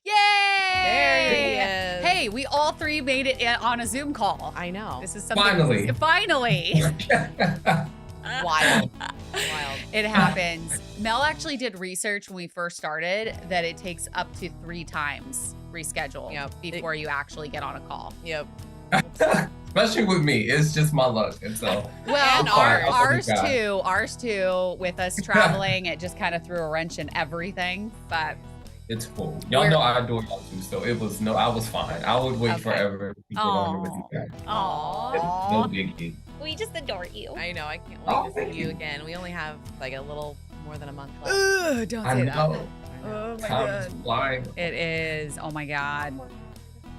There he Yay! is. Hey, we all three made it on a Zoom call. I know. This is something. Finally. Finally. Wild. Wild. It happens. Mel actually did research when we first started that it takes up to 3 times reschedule before you actually get on a call. Yep. Especially with me, it's just my luck, and so. Well, And ours too. With us traveling, it just kind of threw a wrench in everything. But It's cool. Y'all know I adore y'all too, so I was fine. I would wait Okay. forever to get on here with you guys. It's no biggie. We just adore you. I know. I can't Oh, wait to thank see you you. again. We only have like a little more than a month left. ugh, don't I say that. know. Oh my Time is god. flying. It is. Oh my god.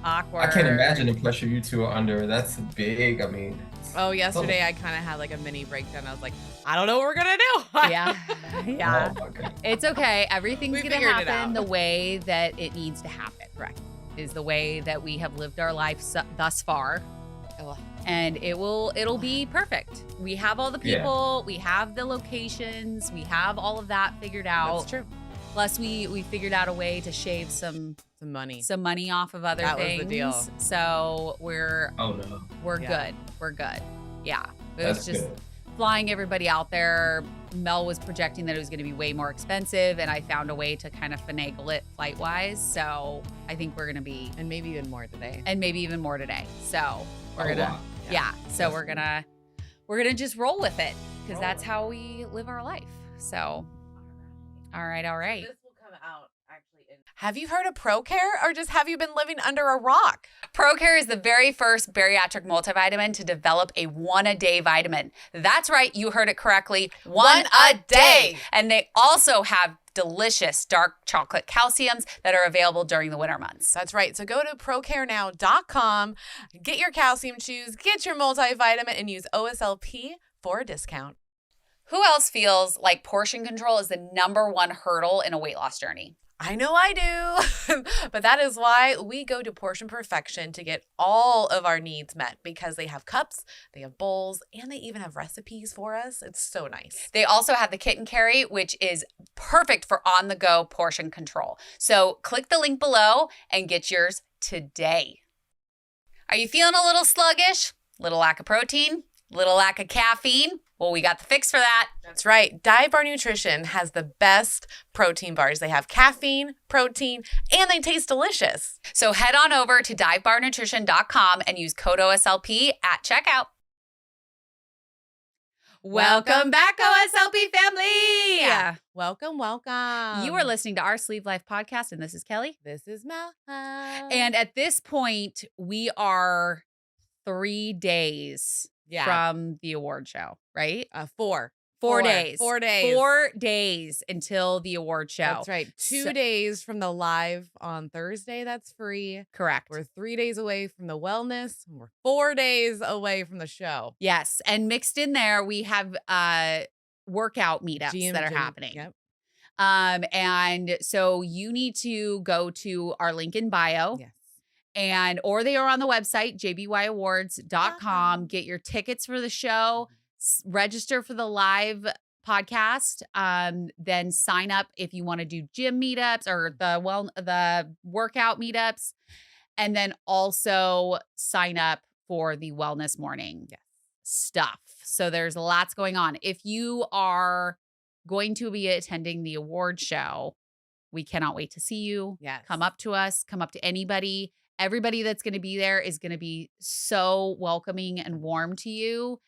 Awkward. I can't imagine the pressure you two are under. That's big. I mean. Oh, yesterday I kind of had like a mini breakdown. I was like, I don't know what we're gonna do. Yeah. Yeah. Oh my God. It's okay. Everything's We going to figured it happen out. the way that it needs to happen. Correct. Is the way that we have lived our life thus far. Oh, And it'll be perfect. We have all the people, we have the locations, we have all of that figured out. that's true. Plus we figured out a way to shave some Some money. off of other That was things. the deal. So we're Oh no. good. We're good. Yeah. It That's was just good. flying everybody out there. Mel was projecting that it was going to be way more expensive, and I found a way to kind of finagle it flight wise. So I think we're going to be, And maybe even more today. and maybe even more today. So we're Oh, gonna, wow. yeah. So That's we're gonna just roll with it because that's how we live our life. So, all right. This will come out actually. Have you heard of ProCare, or just have you been living under a rock? ProCare is the very first bariatric multivitamin to develop a 1-a-day vitamin. That's right, you heard it correctly, one a day. And they also have delicious dark chocolate calciums that are available during the winter months. That's right. So go to procarenow.com, get your calcium chews, get your multivitamin, and use OSLP for a discount. Who else feels like portion control is the #1 hurdle in a weight loss journey? I know I do. But that is why we go to Portion Perfection to get all of our needs met, because they have cups, they have bowls, and they even have recipes for us. It's so nice. They also have the kit and carry, which is perfect for on-the-go portion control. So click the link below and get yours today. Are you feeling a little sluggish? Little lack of protein? Little lack of caffeine? Well, we got the fix for that. That's right. Dive Bar Nutrition has the best protein bars. They have caffeine, protein, and they taste delicious. So head on over to divebarnutrition.com and use code OSLP at checkout. Welcome back, OSLP family. Welcome, welcome. You are listening to our Sleeve Life podcast, and this is Kelly. This is Mel. And at this point, we are 3 days from the award show, right? 4 days. 4 days. 4 days until the award show. That's right. 2 days from the live on Thursday. That's free. Correct. We're 3 days away from the wellness. And we're 4 days away from the show. Yes. And mixed in there, we have workout meetups that are happening. Yep. And so you need to go to our link in bio. Yes. Or they are on the website, jbyawards.com. Get your tickets for the show, register for the live podcast, then sign up if you want to do gym meetups or the workout meetups, and then also sign up for the wellness morning stuff. So there's lots going on. If you are going to be attending the award show, we cannot wait to see you. Yes. Come up to us, come up to anybody. Everybody that's going to be there is going to be so welcoming and warm to you.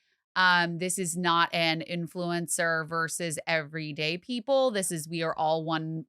This is not an influencer versus everyday people. We are all one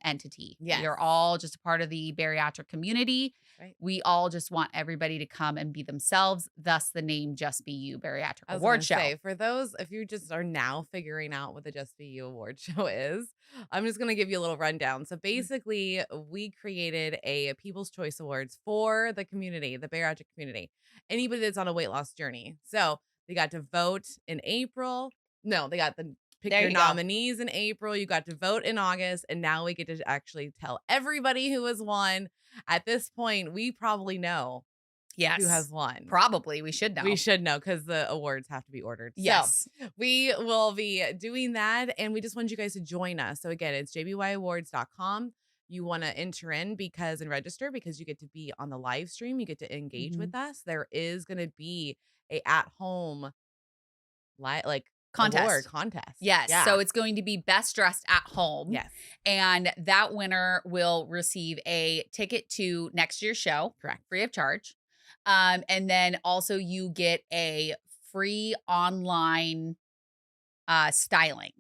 entity. Yes. We are all just a part of the bariatric community. Right. We all just want everybody to come and be themselves. Thus the name Just Be You Bariatric Award Show. For those, if you just are now figuring out what the Just Be You Award Show is, I'm just going to give you a little rundown. So basically, we created a People's Choice Awards for the community, the bariatric community, anybody that's on a weight loss journey. So they got to vote in April. No, they got the pick your nominees in April. You got to vote in August. And now we get to actually tell everybody who has won. At this point, we probably know who has won. Probably. We should know. We should know because the awards have to be ordered. Yes. So we will be doing that. And we just want you guys to join us. So again, it's jbyawards.com. you want to enter in because and register because you get to be on the live stream. You get to engage Mhm. with us. There is going to be a at home like award Contest. contest. Yes. Yeah. So it's going to be best dressed at home. Yes. And that winner will receive a ticket to next year's show, Correct. free of charge. And then also you get a free online styling.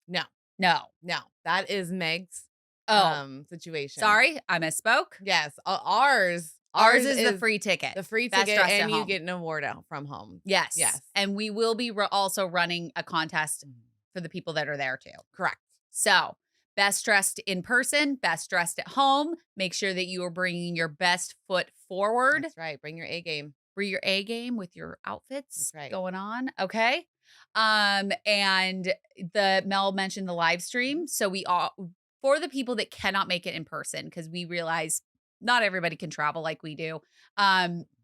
No. No. No. That is Meg's Oh, situation. sorry, I misspoke. Yes. Ours Ours is the free ticket. The free Best ticket dressed and at you home. get an award out from home. Yes. Yes. And we will be also running a contest for the people that are there too. Correct. So, best dressed in person, best dressed at home. Make sure that you are bringing your best foot forward. That's right. Bring your A game. Bring your A game with your outfits That's right. going on. Okay. And Mel mentioned the live stream. So we all, for the people that cannot make it in person, because we realize not everybody can travel like we do.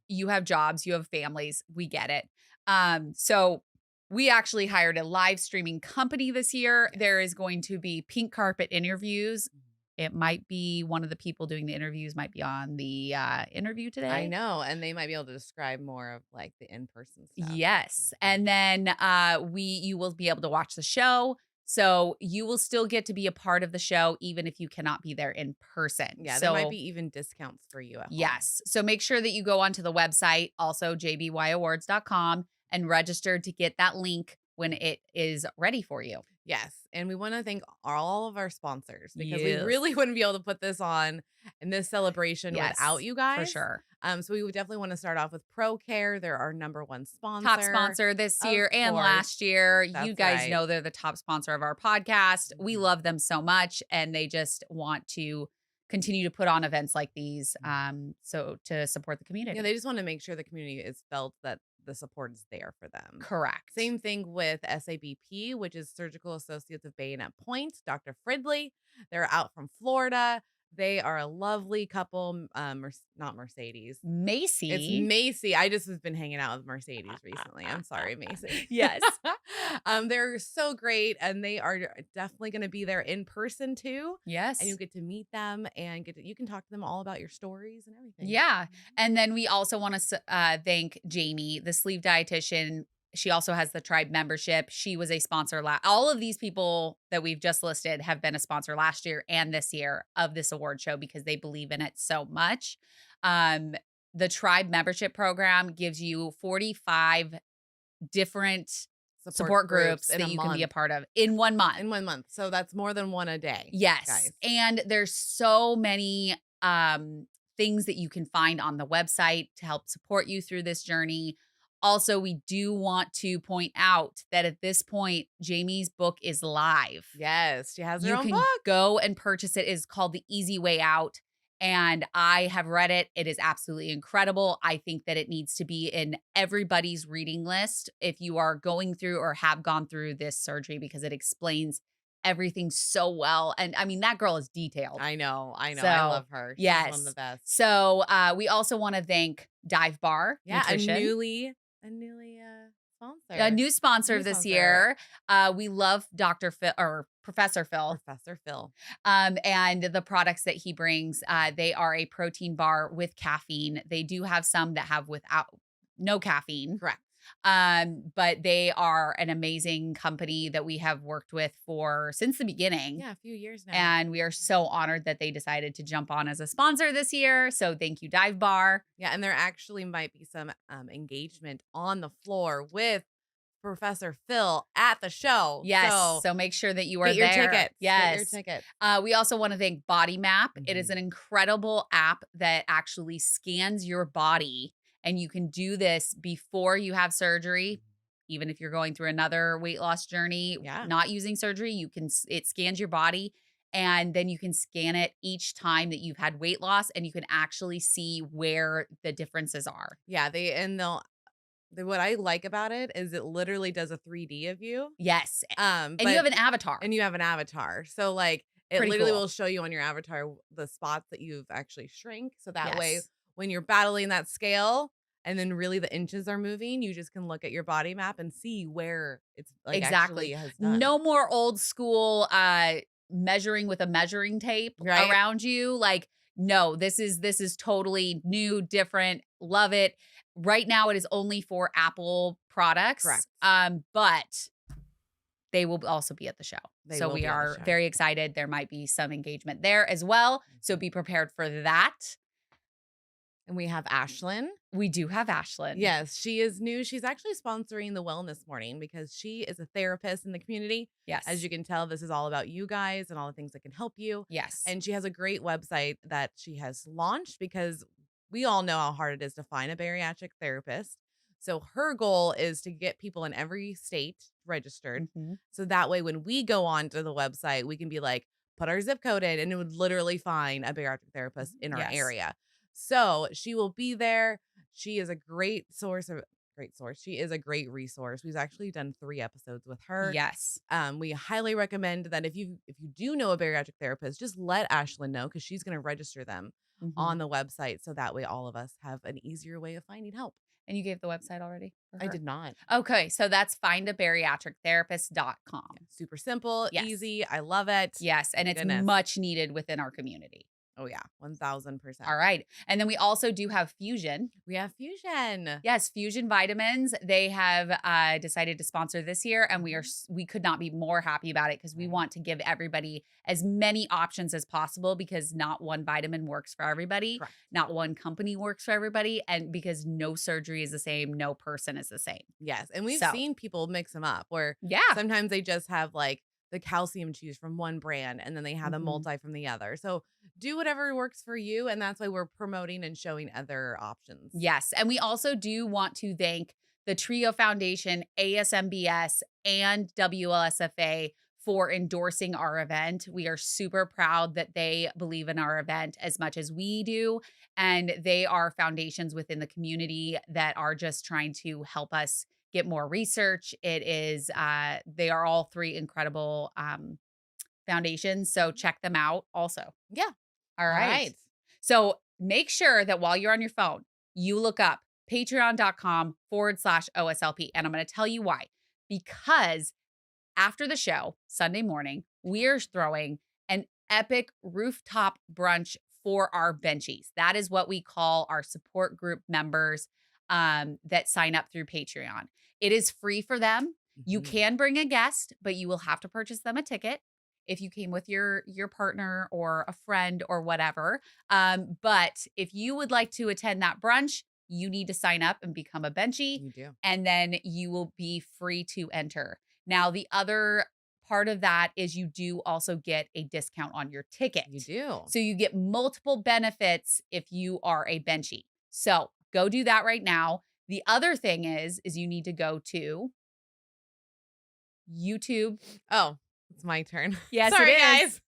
You have jobs, you have families, we get it. So we actually hired a live streaming company this year. Yes. There is going to be pink carpet interviews. It might be one of the people doing the interviews might be on the interview today. I know. And they might be able to describe more of like the in-person stuff. Yes. And then you will be able to watch the show. So you will still get to be a part of the show, even if you cannot be there in person. Yeah, so, there might be even discounts for you at home. Yes. So make sure that you go onto the website, also jbyawards.com, and register to get that link when it is ready for you. Yes. And we want to thank all of our sponsors because we Yes. really wouldn't be able to put this on in this celebration Yes, without you guys. For sure. So we would definitely want to start off with ProCare. They're our #1 sponsor. Top sponsor this Of year and course. last year. You That's guys right. know they're the top sponsor of our podcast. We love them so much, and they just want to continue to put on events like these so to support the community. Yeah, they just want to make sure the community is felt that the support is there for them. Correct. Same thing with SABP, which is Surgical Associates of Bayonet Point, Dr. Fridley. They're out from Florida. They are a lovely couple. Not Mercedes. Macy. It's Macy. I just have been hanging out with Mercedes recently. I'm sorry, Macy. Yes. They're so great, and they are definitely going to be there in person too. Yes. And you get to meet them and you can talk to them all about your stories and everything. Yeah. And then we also want to thank Jamie, the sleeve dietitian. She also has the tribe membership. She was a sponsor. All of these people that we've just listed have been a sponsor last year and this year of this award show because they believe in it so much. The tribe membership program gives you 45 different support groups that you can be a part of in 1 month. In 1 month. So that's more than one a day. Yes. Guys. And there's so many things that you can find on the website to help support you through this journey. Also, we do want to point out that at this point, Jamie's book is live. Yes, she has her You own can book. go and purchase it. It's called The Easy Way Out. And I have read it. It is absolutely incredible. I think that it needs to be in everybody's reading list if you are going through or have gone through this surgery because it explains everything so well. And I mean, that girl is detailed. I know. I So, love her. She's yes. one of the best. So we also want to thank Dive Bar Nutrition. a newly sponsor. A new sponsor this year. We love Dr. Phil or Professor Phil. Professor Phil. And the products that he brings, they are a protein bar with caffeine. They do have some that have no caffeine. Correct. But they are an amazing company that we have worked with since the beginning. Yeah, a few years now. And we are so honored that they decided to jump on as a sponsor this year. So thank you, Dive Bar. Yeah, and there actually might be some engagement on the floor with Professor Phil at the show. Yes. So make sure that you are get your there. tickets. Yes. Get your tickets. We also want to thank Body Map. It is an incredible app that actually scans your body, and you can do this before you have surgery. Even if you're going through another weight loss journey, not using surgery, it scans your body, and then you can scan it each time that you've had weight loss, and you can actually see where the differences are. Yeah, what I like about it is it literally does a 3D of you. Yes. And you have an avatar. And you have an avatar. So like it Pretty literally cool. will show you on your avatar the spots that you've actually shrank. So that way when you're battling that scale and then really the inches are moving, you just can look at your body map and see where it's like actually has done. No more old school measuring with a measuring tape Right? around you. Like, no, this is totally new, different. Love it. Right now, it is only for Apple Correct. products, but they will also be at the show. They So will we be at the are show. very excited. There might be some engagement there as well. So be prepared for that. And we have Ashlyn. We do have Ashlyn. Yes, she is new. She's actually sponsoring the Wellness Morning because she is a therapist in the community. Yes. As you can tell, this is all about you guys and all the things that can help you. Yes. And she has a great website that she has launched because we all know how hard it is to find a bariatric therapist. So her goal is to get people in every state registered. Mhm. So that way, when we go onto the website, we can be like, put our zip code in, and it would literally find a bariatric therapist in our Yes. area. So she will be there. She is a great source. She is a great resource. We've actually done 3 episodes with her. Yes. We highly recommend that if you do know a bariatric therapist, just let Ashlyn know because she's going to register them on Mhm. the website. So that way all of us have an easier way of finding help. And you gave the website already? For I her? did not. Okay. So that's findabariatrictherapist.com. Super simple, Yes. easy. I love it. Yes. And it's Goodness. much needed within our community. Oh yeah, 1000%. All right. And then we also do have Fusion. We have Fusion. Yes, Fusion Vitamins. They have decided to sponsor this year, and we could not be more happy about it because we want to give everybody as many options as possible because not one vitamin works for everybody, Correct. not one company works for everybody, and because no surgery is the same, no person is the same. Yes, and we've So- seen people mix them up where Yeah. sometimes they just have like the calcium chews from one brand and then they have the Mhm. multi from the other. So do whatever works for you. And that's why we're promoting and showing other options. Yes. And we also do want to thank the Trio Foundation, ASMBS, and WLSFA for endorsing our event. We are super proud that they believe in our event as much as we do. And they are foundations within the community that are just trying to help us get more research. It is, they are all 3 incredible foundations. So check them out also. Yeah. All right. So make sure that while you're on your phone, you look up patreon.com/OSLP. And I'm going to tell you why. Because after the show, Sunday morning, we're throwing an epic rooftop brunch for our benchies. That is what we call our support group members that sign up through Patreon. It is free for them. You Mhm. can bring a guest, but you will have to purchase them a ticket if you came with your partner or a friend or whatever. But if you would like to attend that brunch, you need to sign up and become a benchie, You do. and then you will be free to enter. Now, the other part of that is you do also get a discount on your ticket. You do. So you get multiple benefits if you are a benchie. So go do that right now. The other thing is you need to go to YouTube. Oh, it's my turn. Yes, Sorry, it is.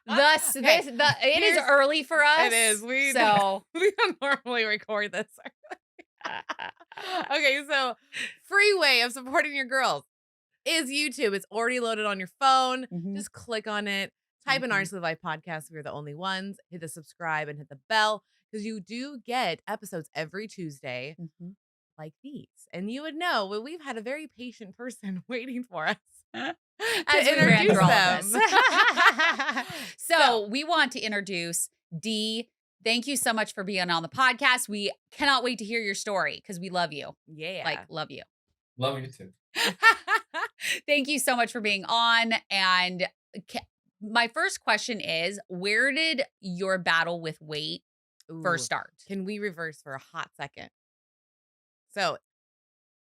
guys. Okay, It is early for us. It is. We So don't normally record this. Okay, so free way of supporting your girls is YouTube. It's already loaded on your phone. Mhm. Just click on it. Type in Mhm. Honestly Life Podcast. We're the only ones. Hit the subscribe and hit the bell because you do get episodes every Tuesday Mhm. like these. And you would know well, we've had a very patient person waiting for us As to we ran introduce through all of them. this. So we want to introduce Dee. Thank you so much for being on the podcast. We cannot wait to hear your story because we love you. Yeah. Like, love you. Love you too. Thank you so much for being on. And my first question is, where did your battle with weight first Ooh, start? Can we reverse for a hot second? So,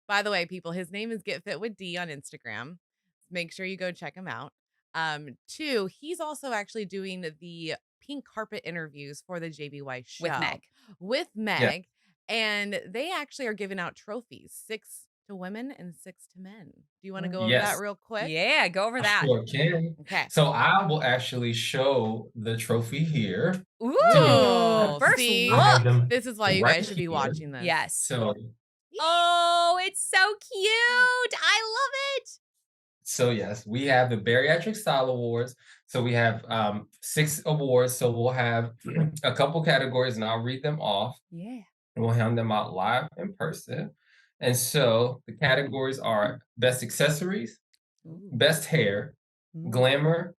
by the way, people, his name is Get Fit with D on Instagram. Make sure you go check him out. 2, he's also actually doing the pink carpet interviews for the JBY show With Meg. Yeah. and they actually are giving out trophies, 6 to women and 6 to men. Do you want to go over Yes. that real quick? Yeah, go over that. Sure can. Okay. So I will actually show the trophy here. Ooh, first see? look. I have them This is why you right guys should be here. watching this. Yes. So Oh, it's so cute. I love it. yes, we have the Bariatric Style Awards. So we have 6 awards. So we'll have a couple categories, and I'll read them off. Yeah. And we'll hand them out live in person. And so the categories are Best Accessories, Ooh. Best Hair, Mm. Glamour,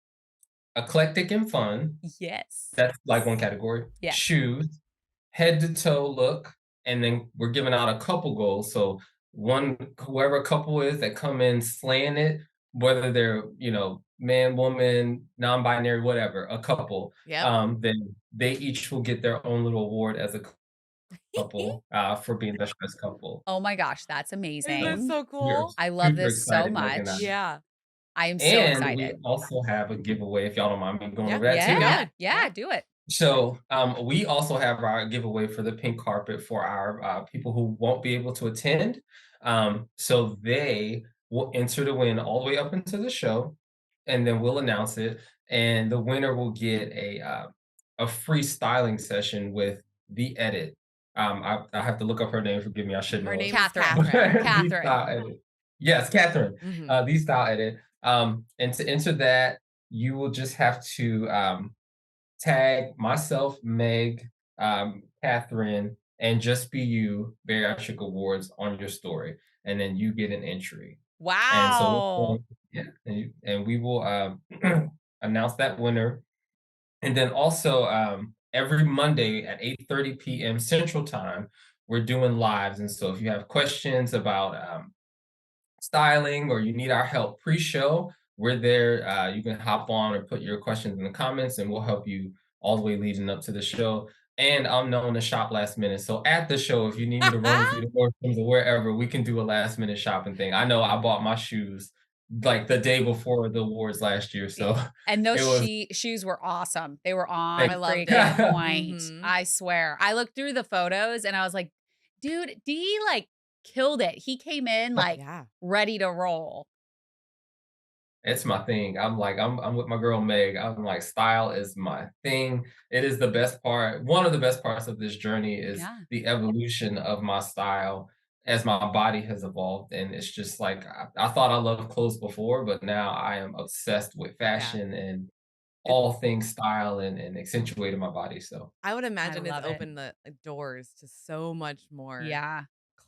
eclectic and fun. Yes. That's like one category. Yes. Shoes, head to toe look, and then we're giving out a couple goals. So one, whoever couple is that come in slaying it, whether they're man, woman, non-binary, whatever, a couple, Yep. then they each will get their own little award as a couple for being the best couple. Oh my gosh, that's Isn't that amazing. so We are cool? I love super this so excited, Meg and I. much. Yeah. I am so And we excited. also have a giveaway if y'all don't mind me going Yeah, over that keep too. Yeah. going. Yeah, Yeah. do it. So we also have our giveaway for the pink carpet for our people who won't be able to attend. So they will enter to win all the way up into the show, and then we'll announce it. And the winner will get a free styling session with the edit. I have to look up her name. Forgive me, I should Her know it. name is Catherine. Catherine. The Catherine. style edit. Yes, Catherine. Mhm. The style edit. And to enter that, you will just have to tag myself, Meg, Catherine, and Just Be You Bariatric Awards on your story, and then you get an entry. And so Wow. yeah, and we will announce that winner, and then also every Monday at 8:30 p.m. Central Time, we're doing lives, and so if you have questions about styling or you need our help pre-show, we're there. You can hop on or put your questions in the comments, and we'll help you all the way leading up to the show. And I'm known to shop last minute. So at the show, if you need me to run with you to Nordstrom's or wherever, we can do a last minute shopping thing. I know I bought my shoes like the day before the awards last year. So And those it was shoes were awesome. They were on I thank loved freaking it. point. Mhm. I swear. I looked through the photos and I was like, dude, D like killed it. He came in like Yeah. ready to roll. It's my thing. I'm with my girl Meg. I'm like, style is my thing. It is the best part. One of the best parts of this journey is Yeah. the evolution of my style as my body has evolved. And it's just like I thought I loved clothes before, but now I am obsessed with Yeah. fashion and It all things style and accentuating my body. So I would I imagine it's love it. opened the doors to so much more Yeah.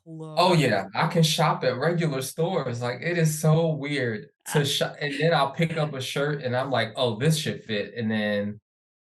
oh clothes. yeah, I can shop at regular stores. Like it is so weird to shop, and then I'll pick up a shirt and I'm like, oh, this should fit. And then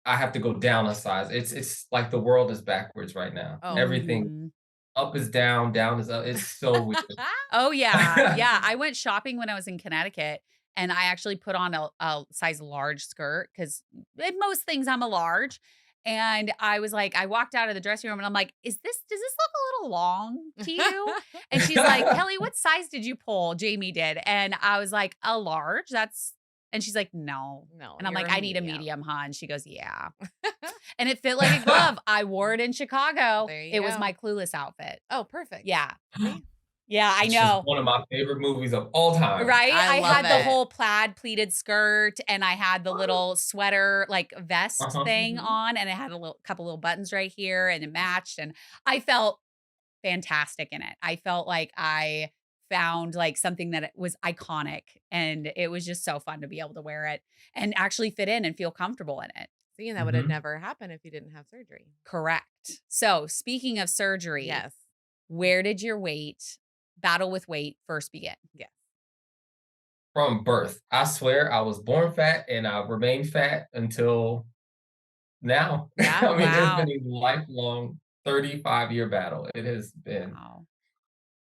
I have to go down a size. It's like the world is backwards right now. Oh. Everything Mhm. up is down, down is up. It's so weird. Oh, yeah. Yeah, I went shopping when I was in Connecticut, and I actually put on a size large skirt because in most things I'm a large, and I was like I walked out of the dressing room and I'm like, does this look a little long to you?" And she's like, "Kelly, what size did you pull?" Jamie did, and I was like, "A large, that's," and she's like, "No." No, And I'm you're like, a "I need a medium. medium, huh?" And she goes, "Yeah." And it fit like a glove. I wore it in Chicago. There you It was go. my Clueless outfit. Oh, perfect. Yeah. See? Yeah, I Which is know. one of my favorite movies of all time. Right? I I love had the it. whole plaid pleated skirt and I had the little sweater, like vest Uh-huh. thing Mhm. on, and it had a little couple little buttons right here and it matched. And I felt fantastic in it. I felt like I found like something that was iconic and it was just so fun to be able to wear it and actually fit in and feel comfortable in it. See, and that would have Mhm. never happened if you didn't have surgery. Correct. So, speaking of surgery, Yes. where did your battle with weight first begin? Yes. From birth. I swear I was born fat and I remained fat until now. Yeah. I mean, it's been Wow. a lifelong 35-year battle. It has been Wow.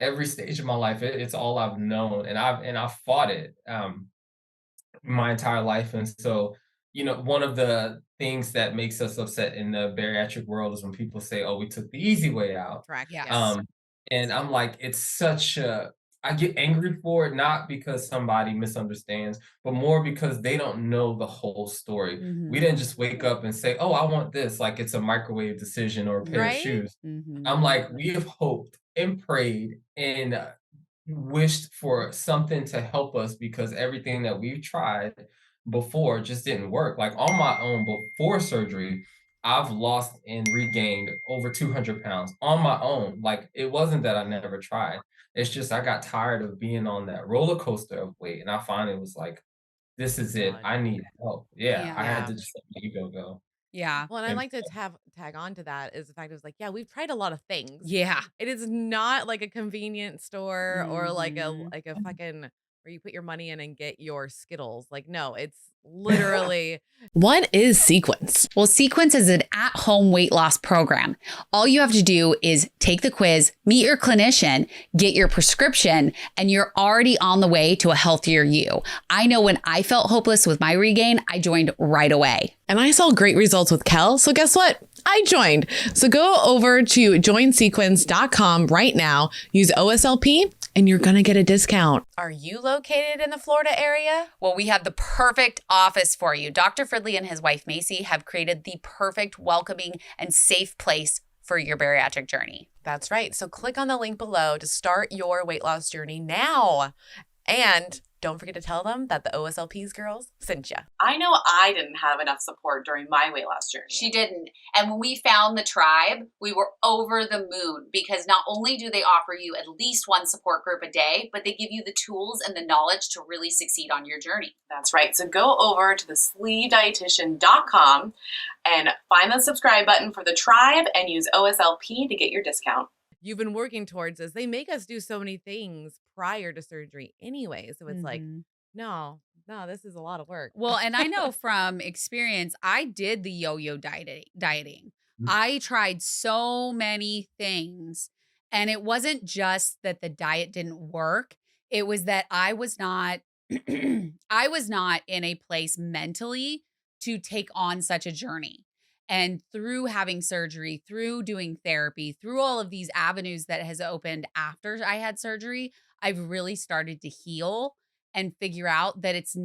every stage of my life. It's all I've known, and I've fought it. My entire life. And so, one of the things that makes us upset in the bariatric world is when people say, "Oh, we took the easy way out." Correct. Yes. Yes. Um, and I'm like, I get angry for it, not because somebody misunderstands, but more because they don't know the whole story. We Mhm. didn't just wake up and say, "Oh, I want this," like it's a microwave decision or a pair of Right? shoes. I'm Mhm. like, we have hoped and prayed and wished for something to help us because everything that we've tried before just didn't work. Like on my own before surgery, I've lost and regained over 200 pounds on my own. Like it wasn't that I never tried. It's just I got tired of being on that roller coaster of weight. And I finally was like, this is it. I Done. need help. Yeah, I Yeah. had Yeah. to just let my ego go. Yeah. Well, and I And like to tag on to that is the fact it was like, yeah, we've tried a lot of things. Yeah. It is not like a convenience store or Mhm. like a fucking where you put your money in and get your Skittles. Like, no, it's literally what is Sequence? Well, Sequence is an at-home weight loss program. All you have to do is take the quiz, meet your clinician, get your prescription, and you're already on the way to a healthier you. I know when I felt hopeless with my regain, I joined right away. And I saw great results with Kel. So guess what? I joined. So go over to joinsequence.com right now, use OSLP, and you're going to get a discount. Are you located in the Florida area? Well, we have the perfect office for you. Dr. Fridley and his wife, Macy, have created the perfect, welcoming, and safe place for your bariatric journey. That's right. So click on the link below to start your weight loss journey now. And don't forget to tell them that the OSLP's girls sent you. I know I didn't have enough support during my weight loss journey. She didn't. And when we found the tribe, we were over the moon because not only do they offer you at least one support group a day, but they give you the tools and the knowledge to really succeed on your journey. That's right. So go over to thesleevedietitian.com and find the subscribe button for the tribe and use OSLP to get your discount. You've been working towards this. They make us do so many things prior to surgery anyway. So it's like, no, this is a lot of work. Well, and I know from experience, I did the yo-yo dieting. I tried so many things, and it wasn't just that the diet didn't work. It was that I was not I was not in a place mentally to take on such a journey. And through having surgery, through doing therapy, through all of these avenues that has opened after I had surgery, I've really started to heal and figure out that it's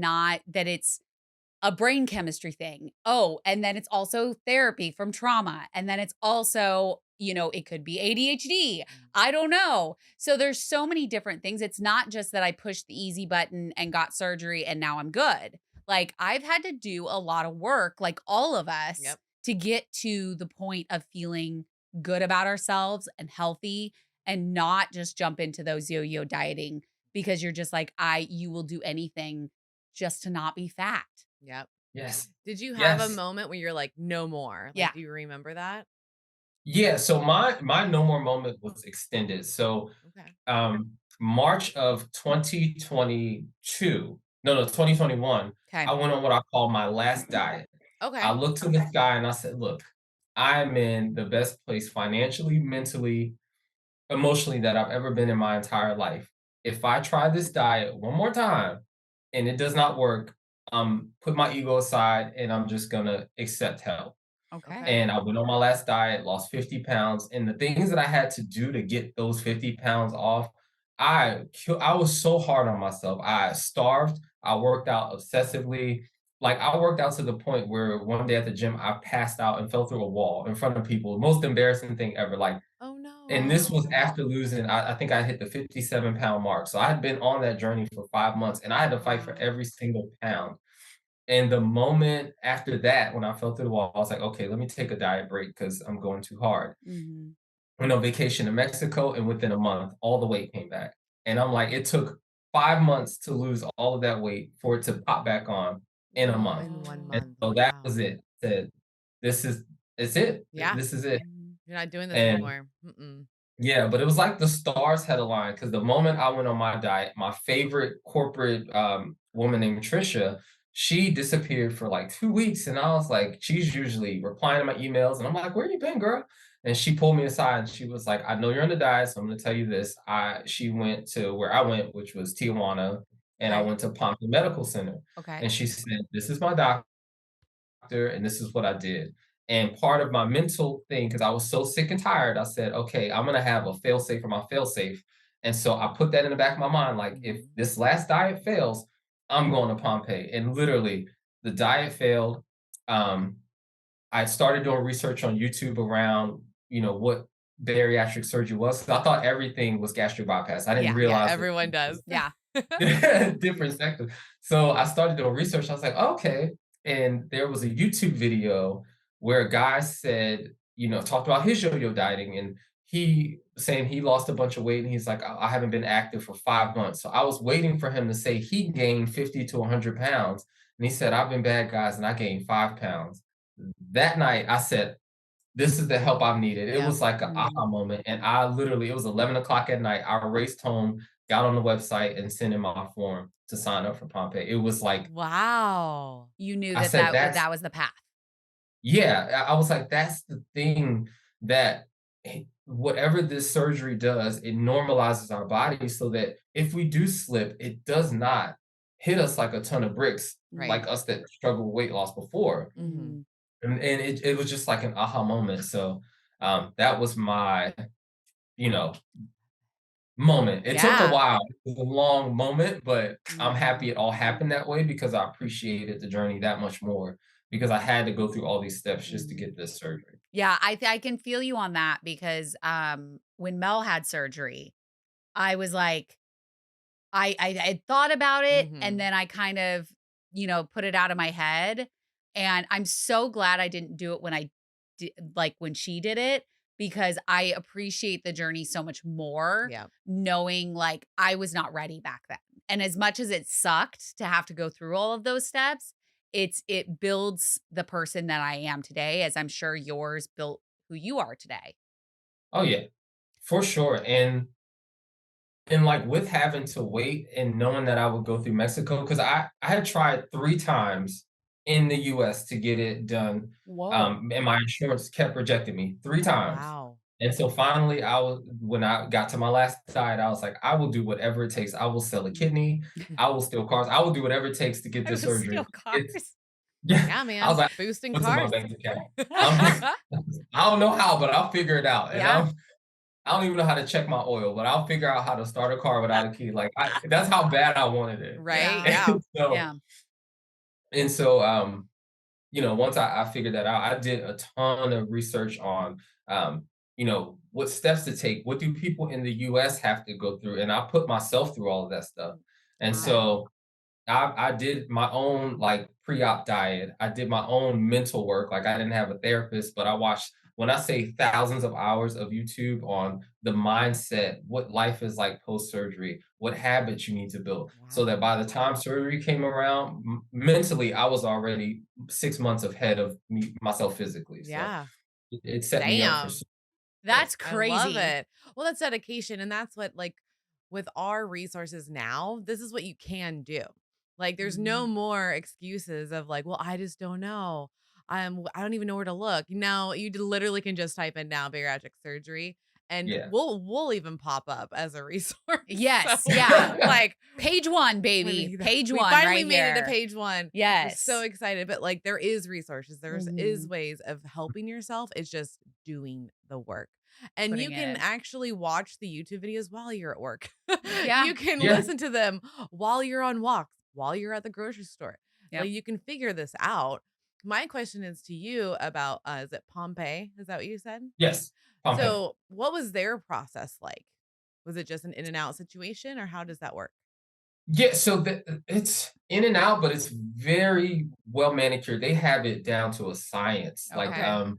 a brain chemistry thing. Oh, and then it's also therapy from trauma. And then it's also, it could be ADHD. I don't know. So there's so many different things. It's not just that I pushed the easy button and got surgery and now I'm good. Like I've had to do a lot of work, like all of us. Yep. To get to the point of feeling good about ourselves and healthy and not just jump into those yo-yo dieting because you're just like, you will do anything just to not be fat. Yep. Yes. Did you have a Yes. moment where you're like, no more? Like, Yeah. do you remember that? Yeah. So my no more moment was extended. So Okay. March of 2021, Okay. I went on what I call my last diet. Okay. I looked to the sky and I said, look, I'm in the best place financially, mentally, emotionally that I've ever been in my entire life. If I try this diet one more time and it does not work, put my ego aside and I'm just gonna accept help. Okay. And I went on my last diet, lost 50 pounds. And the things that I had to do to get those 50 pounds off, I was so hard on myself. I starved. I worked out obsessively. Like I worked out to the point where one day at the gym, I passed out and fell through a wall in front of people. Most embarrassing thing ever. Like, Oh no. and this was after losing, I think I hit the 57-pound mark. So I had been on that journey for 5 months and I had to fight for every single pound. And the moment after that, when I fell through the wall, I was like, okay, let me take a diet break because I'm going too hard. Went on vacation to Mexico, and within a month, all the weight came back. And I'm like, it took 5 months to lose all of that weight for it to pop back on in a month. In 1 And month. so that Wow. was it. Said, it's it. Yeah. This is it. You're not doing this And anymore. Mm-mm. yeah, but it was like the stars had aligned because the moment I went on my diet, my favorite corporate woman named Trisha, she disappeared for like 2 weeks. And I was like, she's usually replying to my emails. And I'm like, where you been, girl? And she pulled me aside and she was like, I know you're on the diet, so I'm gonna tell you this. She went to where I went, which was Tijuana, and I Okay. went to Pompe Medical Center. Okay. And she said, this is my doctor and this is what I did. And part of my mental thing, because I was so sick and tired, I said, okay, I'm gonna have a fail safe for my fail safe. And so I put that in the back of my mind, like if this last diet fails, I'm going to Pompeii. And literally, the diet failed. I started doing research on YouTube around, what bariatric surgery was. 'Cause I thought everything was gastric bypass. I didn't Yeah. Yeah, realize that everyone does. Yeah. different sectors. So I started doing research. I was like, okay. And there was a YouTube video where a guy said, talked about his yo-yo dieting and he saying he lost a bunch of weight and he's like, I haven't been active for 5 months. So I was waiting for him to say he gained 50 to 100 pounds. And he said, I've been bad, guys, and I gained 5 pounds. That night, I said, this is the help I've needed. It Yeah. was like an aha moment. And I literally, it was 11 o'clock at night. I raced home, got on the website and sent in my form to sign up for Pompeii. It was like, Wow. You knew I that said, that's, that was the path. yeah, I was like, that's the thing that whatever this surgery does, it normalizes our body so that if we do slip, it does not hit us like a ton of bricks, Right. like us that struggle with weight loss before. Mm-hmm. And it was just like an aha moment. So that was my, you know, moment. It took a Yeah. while. It was a long moment, but I'm happy Mhm. it all happened that way because I appreciated the journey that much more because I had to go through all these steps just to Mhm. get this surgery. Yeah, I can feel you on that because, when Mel had surgery, I was like I thought about it, and Mm-hmm. then I kind of, put it out of my head, and I'm so glad I didn't do it when I did like, when she did it, because I appreciate the journey so much more Yeah. knowing, like, I was not ready back then, and as much as it sucked to have to go through all of those steps, it builds the person that I am today, as I'm sure yours built who you are today. Oh yeah, for sure. And like with having to wait and knowing that I would go through Mexico, because I had tried 3 times in the US to get it done. Whoa. And my insurance kept rejecting me 3 times. Wow. And so finally when I got to my last diet, I was like, I will do whatever it takes. I will sell a Mhm. kidney, I will steal cars, I will do whatever it takes to get I this was surgery. steal It's cars. yeah, Yeah, I was man. like, Boosting what's in my cars. bank account? I'm I don't know how, but I'll figure it out. And Yeah. I don't even know how to check my oil, but I'll figure out how to start a car without a key. Like that's how bad I wanted it. Right. Yeah. Yeah. And so, Yeah. and so, once I figured that out, I did a ton of research on, what steps to take. What do people in the U.S. have to go through? And I put myself through all of that stuff. And Okay. so I did my own like pre-op diet. I did my own mental work. Like I didn't have a therapist, but I watched when I say thousands of hours of YouTube on the mindset, what life is like post-surgery, what habits you need to build, so that Wow. by the time surgery came around, mentally I was already 6 months ahead of myself physically. So Yeah. it set me up for Damn. success. That's I love crazy. it. Well, that's dedication. And that's what, like, with our resources now, this is what you can do. Like, there's no Mhm. more excuses of, like, well, I just don't know. I don't even know where to look. No, you literally can just type in now bariatric surgery and Yeah. we'll even pop up as a resource. So, Yes, yeah. like, Page 1, I baby. mean, Page we 1 finally right made it to here. page 1. We're so Yes. excited, but, like, there is resources. There's is Mhm. ways of helping yourself. It's just doing the work. And you Putting it can in. actually watch the YouTube videos while you're at work. Yeah. You can Yeah. listen to them while you're on walks, while you're at the grocery store. Yep. Like, you can figure this out. My question is to you about, is it Pompeii? Is that what you said? Yes. Pompeii. So, what was their process like? Was it just an in and out situation, or how does that work? Yeah, so it's in and out, but it's very well manicured. They have it down to a science. Like, Okay.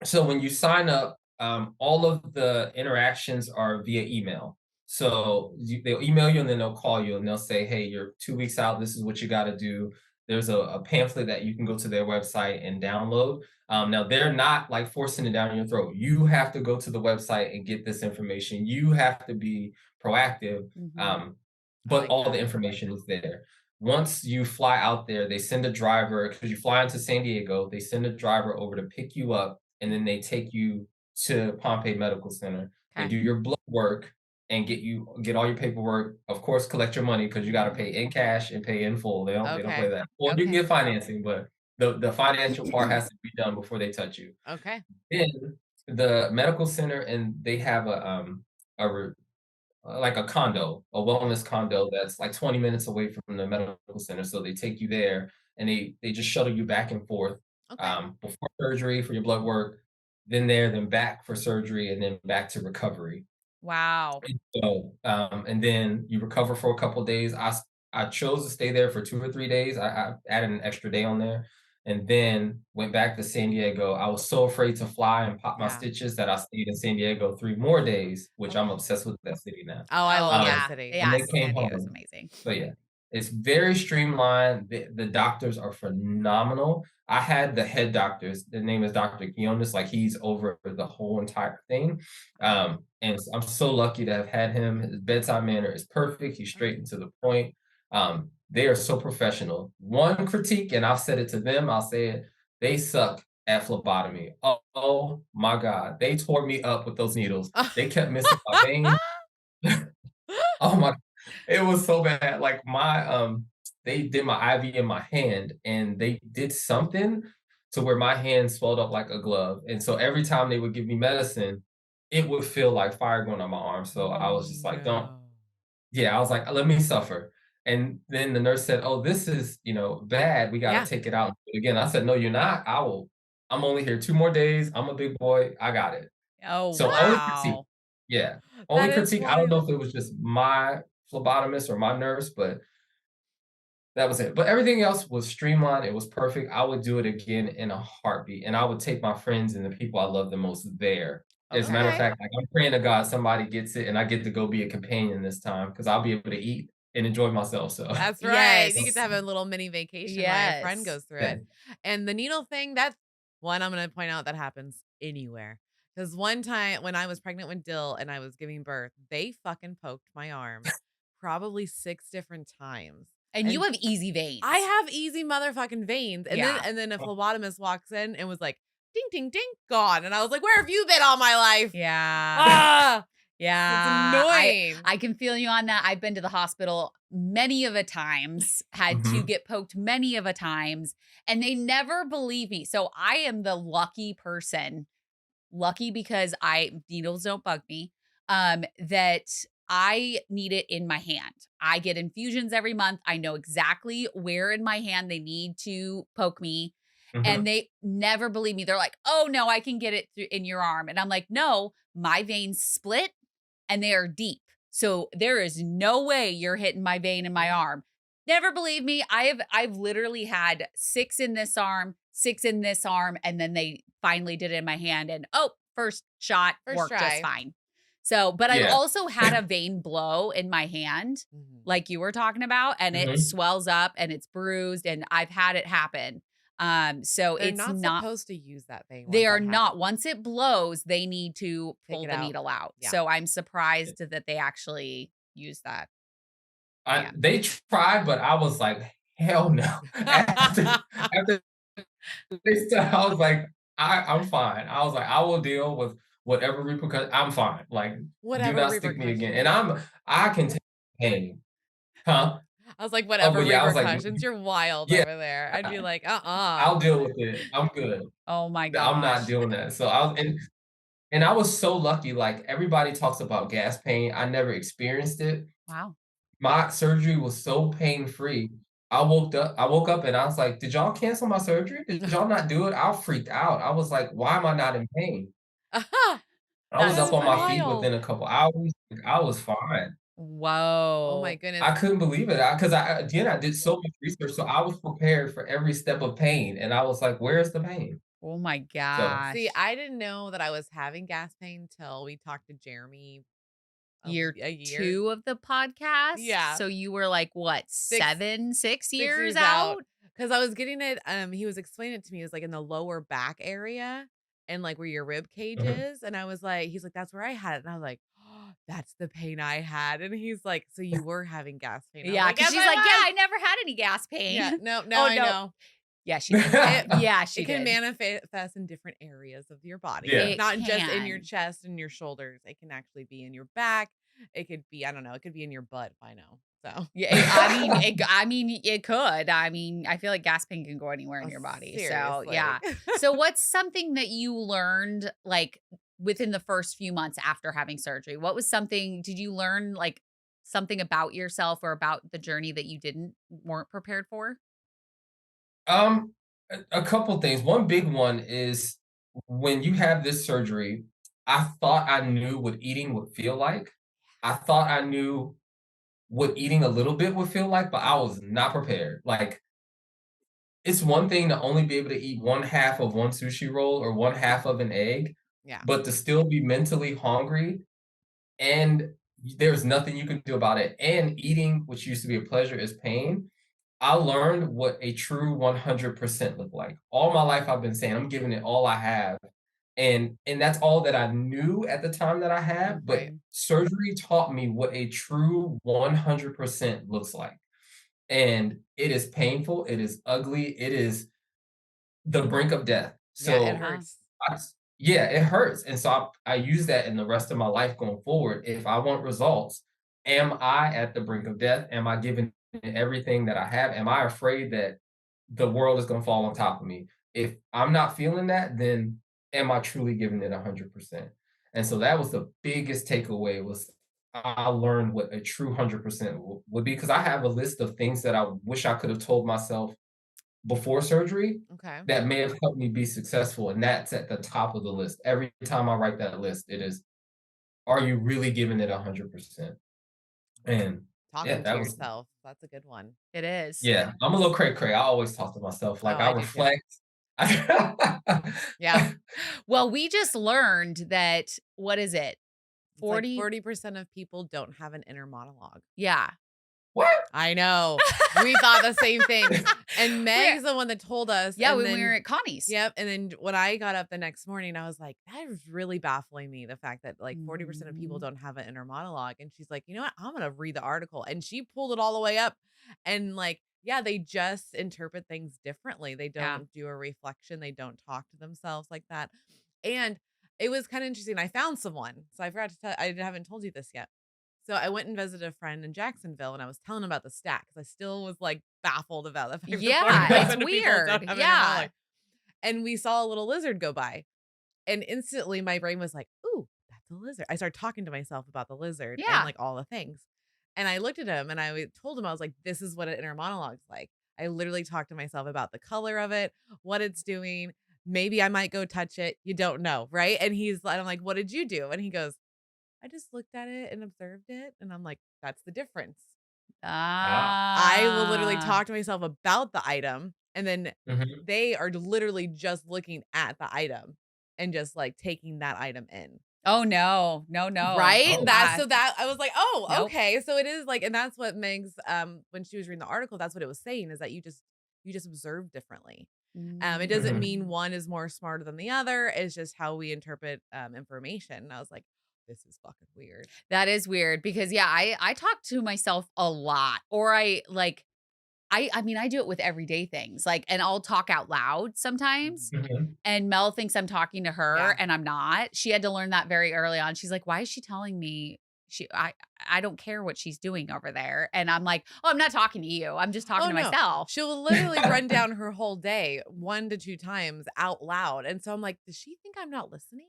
so when you sign up, all of the interactions are via email. So they'll email you and then they'll call you and they'll say, "Hey, you're 2 weeks out. This is what you got to do." There's a pamphlet that you can go to their website and download. Now they're not like forcing it down your throat. You have to go to the website and get this information. You have to be proactive. Mhm. Um, I but like all the that. information is there. Once you fly out there, they send a driver because you fly into San Diego. They send a driver over to pick you up and then they take you to Pompeii Medical Center. They Okay. do your blood work and get all your paperwork. Of course, collect your money because you got to Mhm. pay in cash and pay in full. They don't play Okay. that. Or you can Okay. get financing, but the financial part has to be done before they touch you. Okay. Then the medical center and they have a like a condo, a wellness condo that's like 20 minutes away from the medical center. So they take you there and they just shuttle you back and forth Okay. before surgery for your blood work, then there, then back for surgery, and then back to recovery. Wow. So, and then you recover for a couple days. I chose to stay there for 2 or 3 days. I added an extra day on there, and then went back to San Diego. I was so afraid to fly and pop my Yeah. stitches that I stayed in San Diego 3 more days, which I'm Okay. obsessed with that city now. Oh, I Oh, love that Um, yeah. city. and Yeah, then came San Diego's home. amazing. So yeah. It's very streamlined. The doctors are phenomenal. I had the head doctors. The name is Dr. Guillaume. Like he's over the whole entire thing. And I'm so lucky to have had him. His bedside manner is perfect. He's straight and to the point. They are so professional. One critique, and I've said it to them, I'll say it, they suck at phlebotomy. Oh my God. They tore me up with those needles. They kept missing my vein. Oh my, it was so bad. Like they did my IV in my hand and they did something to where my hand swelled up like a glove. And so every time they would give me medicine, it would feel like fire going on my arm. So I Oh, was just like, don't, no. yeah, I was like, let me suffer. And then the nurse said, oh, this is, bad. We got to Yeah. take it out again. I said, no, you're not. I'm only here 2 more days. I'm a big boy. I got it. Oh, So only critique. wow. Yeah. That Only is critique. I don't know wild. if it was just my phlebotomist or my nurse, but that was it. But everything else was streamlined. It was perfect. I would do it again in a heartbeat. And I would take my friends and the people I love the most there. As a matter of Okay. Okay. fact, like I'm praying to God somebody gets it and I get to go be a companion this time because I'll be able to eat and enjoy myself. So That's right. You get to Yes. have a little mini vacation while your friend Yes. goes through yeah. it. And the needle thing, that's one I'm going to point out that happens anywhere. Because one time when I was pregnant with Dill and I was giving birth, they fucking poked my arm probably 6 different times. And you have easy veins. I have easy motherfucking veins. And Yeah. then a phlebotomist walks in and was like, ding, ding, ding, gone. And I was like, where have you been all my life? Yeah. Ah, Yeah. it's annoying. I can feel you on that. I've been to the hospital many of a times, had to Mhm. get poked many of a times, and they never believe me. So I am the lucky person, lucky because needles don't bug me, that I need it in my hand. I get infusions every month. I know exactly where in my hand they need to poke me. And Mhm. they never believe me. They're like, "Oh no, I can get it in your arm." And I'm like, "No, my veins split and they are deep. So there is no way you're hitting my vein in my arm." Never believe me. I've literally had 6 in this arm, 6 in this arm, and then they finally did it in my hand and first shot First worked just try. fine. So, but I've Yeah. also had a vein blow in my hand Mhm. like you were talking about, and it Mhm. swells up and it's bruised and I've had it happen. So They're it's not not, supposed to use that thing they once are that not. happens. Once it blows, they need to Take pull it the out. needle out. Yeah. So I'm surprised that they actually use that. Yeah. They tried, but I was like, hell no. After they said, I was like, I'm fine. I was like, I will deal with whatever repercussions. I'm fine. Like, do Whatever not stick me again. And repercussions. I can take pain. Huh? I was like, Oh, whatever but yeah, I was like, repercussions. You're wild yeah, over there. I'd be like, uh-uh. I'll deal with it. I'm good. Oh my I'm not gosh. doing that. So and I was so lucky. Like everybody talks about gas pain. I never experienced it. Wow. My surgery was so pain-free. I woke up and I was like, "Did y'all cancel my surgery? Did y'all not do it?" I freaked out. I was like, "Why am I not in pain?" Aha! I was That That's up is on my funny. feet within wild. a couple hours. Like, I was fine. Oh my Whoa. goodness. I couldn't believe it. Because again, I did so much research, so I was prepared for every step of pain, and I was like, "Where's the pain?" Oh my So, See, gosh. I didn't know that I was having gas pain till we talked to Jeremy Year a year. 2 of the podcast. Yeah. So you were like, what, 6 6 6 years years out. out? Because I was getting it, he was explaining it to me, it was, like, in the lower back area and, like, where your rib cage mhm. is, and I was like he's like, "That's where I had it," and I was like, "Oh, that's the pain I had," and he's like, "So you were having gas pain?" I was Yeah, like, because "Yes, she's like, "Yeah, I I was." never had any gas Yeah, pain." no, now Oh, I no. know. Yeah, she did. It Yeah, she it can did. manifest in different areas of your body, Yeah. It not just in your can. chest and your shoulders. It can actually be in your back. It could be, I don't know, it could be in your butt if I know. So, Yeah, I mean, it could. I mean, I feel like gas pain can go anywhere in oh, your body. So, seriously. yeah. So, what's something that you learned like within the first few months after having surgery? What was something, did you learn like something about yourself or about the journey that you weren't prepared for? Um, a couple things. One big one is when you have this surgery, I thought I knew what eating would feel like. I thought I knew what eating a little bit would feel like, but I was not prepared. Like, it's one thing to only be able to eat one half of one sushi roll or one half of an egg, Yeah. but to still be mentally hungry and there's nothing you can do about it. And eating, which used to be a pleasure, is pain. I learned what a true 100% looked like. All my life, I've been saying I'm giving it all I have, and that's all that I knew at the time that I had. But Mhm. surgery taught me what a true 100% looks like, and it is painful. It is ugly. It is the brink of death. Yeah, it So Yeah. hurts. yeah, it hurts. And so I use that in the rest of my life going forward. If I want results, am I at the brink of death? Am I giving it everything that I have? Am I afraid that the world is going to fall on top of me? If I'm not feeling that, then am I truly giving it 100%? And so that was the biggest takeaway was I learned what a true 100% would be because I have a list of things that I wish I could have told myself before surgery Okay. that may have helped me be successful, and that's at the top of the list. Every time I write that list, it is, "Are you really giving it 100%?" And, yeah, Talking to that was yourself. That's a good one. It is. yeah, I'm a little cray cray. I always talk to myself, Oh, like, I I do too. reflect. Yeah. Well, we just learned that what is it? It's like 40? 40% of people don't have an inner monologue. Yeah. What? I know. We thought the same thing. And We're Meg's the one that told us. yeah, And when we were then, at Connie's. yep. And then when I got up the next morning, I was like, that is really baffling me. The fact that like 40% of people Mhm. don't have an inner monologue. And she's like, you know what? I'm going to read the article. And she pulled it all the way up. And like, yeah, they just interpret things differently. They Yeah. don't do a reflection. They don't talk to themselves like that. And it was kind of interesting. I found someone. So I forgot to tell, I haven't told you this yet. So I went and visited a friend in Jacksonville and I was telling him about the stat because I still was like baffled about the fact that Yeah, it's 40% of people don't weird. have inner Yeah. monologue. And we saw a little lizard go by. And instantly my brain was like, ooh, that's a lizard. I started talking to myself about the lizard and Yeah. like all the things. And I looked at him and told him, I was like, this is what an inner monologue's like. I literally talked to myself about the color of it, what it's doing. Maybe I might go touch it. You don't know. Right. And I'm like, what did you do? And he goes, I just looked at it and observed it, and I'm like, "That's the difference." Ah, I will literally Ah. talk to myself about the item, and then mhm. they are literally just looking at the item and just, like, taking that item in. Oh, no. No, no. Right? Oh, That's Yeah. so that I was like, "Oh, Nope. okay." So it is like and that's what Meg's, when she was reading the article, that's what it was saying is that you just observe differently. It doesn't mhm. mean Mm. one is more smarter than the other, it's just how we interpret, information, and I was like, "This is fucking weird." That is weird because yeah, I talk to myself a lot or I like I mean, I do it with everyday things, like, and I'll talk out loud sometimes, Mhm. and Mel thinks I'm talking to her, Yeah. and I'm not. She had to learn that very early on. She's like, "Why is she telling me she I don't care what she's doing over there." And I'm like, "Oh, I'm not talking to you. I'm just talking Oh, to no. myself." She'll literally run down her whole day 1 to 2 times out loud, and so I'm like, "Does she think I'm not listening?"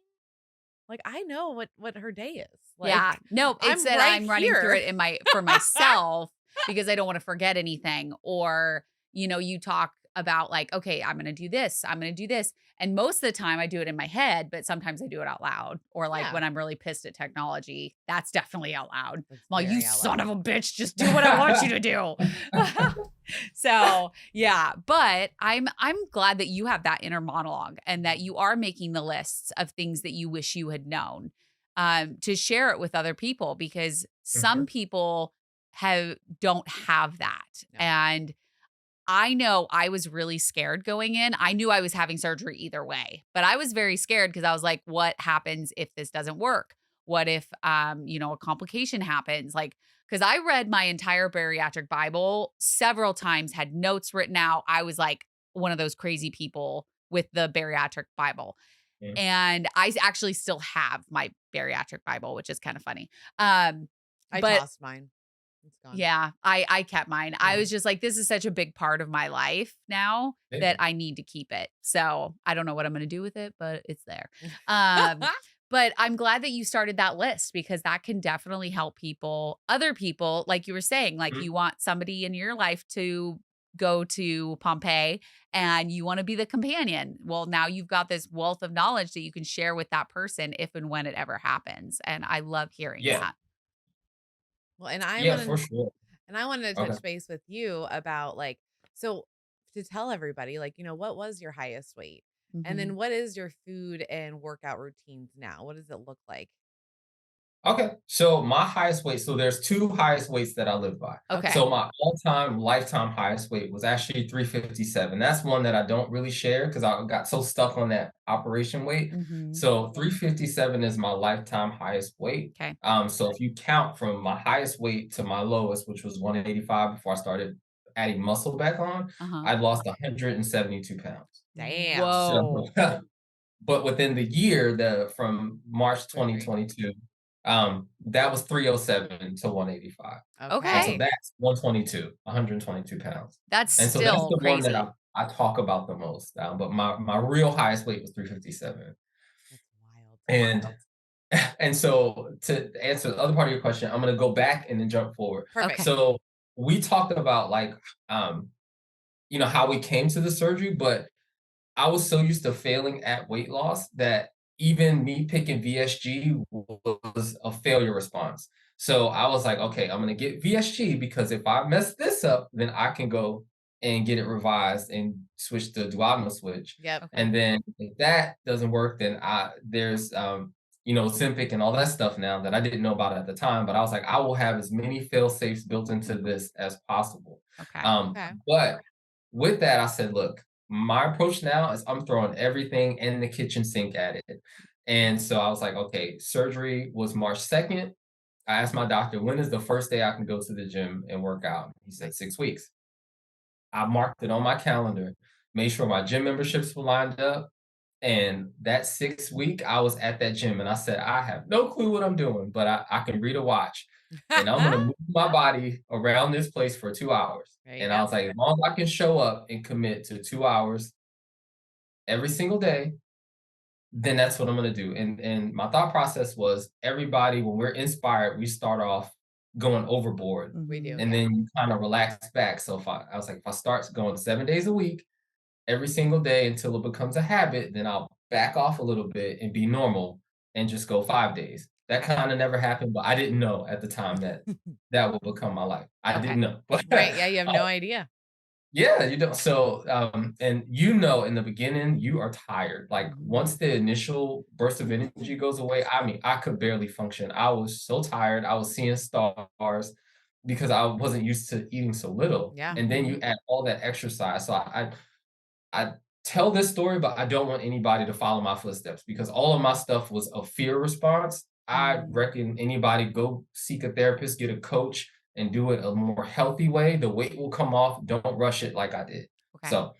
Like, I know what her day is. Yeah. Like, Nope, it's I'm that right I'm running through here. it in my for myself because I don't wanna forget anything or, you talk about like, "Okay, I'm gonna do this, I'm gonna do this." And most of the time I do it in my head, but sometimes I do it out loud or like Yeah. when I'm really pissed at technology, that's definitely out loud. That's I'm like, "You very out son loud. of a bitch, just do what I want you to do." So, yeah, but I'm glad that you have that inner monologue and that you are making the lists of things that you wish you had known to share it with other people because some Mhm. people don't have that. No. And I know I was really scared going in. I knew I was having surgery either way, but I was very scared because I was like, what happens if this doesn't work? What if a complication happens? Like, because I read my entire bariatric Bible several times, had notes written out. I was like one of those crazy people with the bariatric Bible. Mm. And actually still have my bariatric Bible, which is kind of funny. Um, I but tossed mine. It's gone. yeah, I kept mine. I Yeah. was just like, this is such a big part of my life now Yeah. that I need to keep it. So I don't know what I'm going to do with it, but it's there. Um, but I'm glad that you started that list because that can definitely help other people, like you were saying, like Mhm. you want somebody in your life to go to Pompeii and you want to be the companion. Well, now you've got this wealth of knowledge that you can share with that person if and when it ever happens. And I love hearing Yeah. that. Well, and I Yeah, for wanted sure. and I wanted to Okay. touch base with you about like so to tell everybody like, what was your highest weight? And Mhm. then what is your food and workout routines now? What does it look like? Okay. So my highest weight, so there's two highest weights that I live by. Okay. So my all-time lifetime highest weight was actually 357. That's one that I don't really share because I got so stuck on that operation weight. Mhm. So 357 is my lifetime highest weight. Okay. So if you count from my highest weight to my lowest, which was 185 before I started adding muscle back on, Uh-huh. I lost 172 pounds. Damn. So Whoa. but within the year, the from March Surgery. 2022, that was 307 to 185. And so Okay. Okay. that's 122 pounds. That's And so that's still the one that crazy. I talk about the most. But my real highest weight was 357. That's wild. And and so to answer the other part of your question, I'm gonna go back and then jump forward. Perfect. Okay. So we talked about like um, how we came to the surgery, but I was so used to failing at weight loss that even me picking VSG was a failure response. So I was like, okay, I'm gonna get VSG because if I mess this up, then I can go and get it revised and switch to duodenal switch. Yep. Okay. And then if that doesn't work, then there's Ozempic and all that stuff now that I didn't know about at the time. But I was like, I will have as many fail safes built into this as possible. Okay. Okay. But with that, I said, look, my approach now is I'm throwing everything in the kitchen sink at it. And so I was like, okay, surgery was March 2nd. I asked my doctor, when is the first day I can go to the gym and work out? He said, Right. 6 weeks. I marked it on my calendar, made sure my gym memberships were lined up. And that 6 week, I was at that gym and I said, I have no clue what I'm doing, but I can read a watch and I'm going to move my body around this place for 2 hours. There you And I go. was like, as long as I can show up and commit to 2 hours every single day, then that's what I'm gonna do. And my thought process was everybody, when we're inspired, we start off going overboard We do. Mhm. and Yeah. then you kind of relax back. So I was like, if I start going 7 days a week, every single day until it becomes a habit, then I'll back off a little bit and be normal and just go 5 days. That Right. kind of never happened, but I didn't know at the time that that would become my life. I Okay. didn't know. But Right. Yeah. You have no idea. yeah, you don't. So, and in the beginning, you are tired. Like Mhm. once the initial burst of energy goes away, I mean, I could barely function. I was so tired. I was seeing stars because I wasn't used to eating so little. Yeah. And then Mhm. you add all that exercise. So I tell this story, but I don't want anybody to follow my footsteps because all of my stuff was a fear response. I Mm. reckon anybody go seek a therapist, get a coach, and do it a more healthy way. The weight will come off. Don't rush it like I did. Okay. So,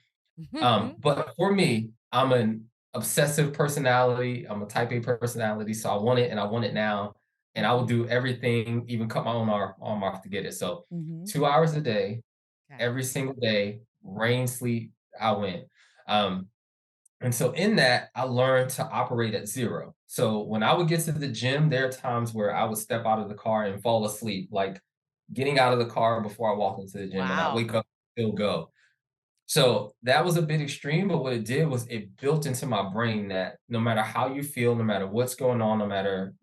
but for me, I'm an obsessive personality. I'm a type A personality. So I want it and I want it now. And I will Mhm. do everything, even cut my own arm off to get it. So Mhm. 2 hours a day, Okay. every single day, rain, sleet, I went. Um, and so in that, I learned to operate at zero. So when I would get to the gym, there are times where I would step out of the car and fall asleep, like getting out of the car before I walk into the gym, and I Wow. wake up, still go. So that was a bit extreme, but what it did was it built into my brain that no matter how you feel, no matter what's going on, no matter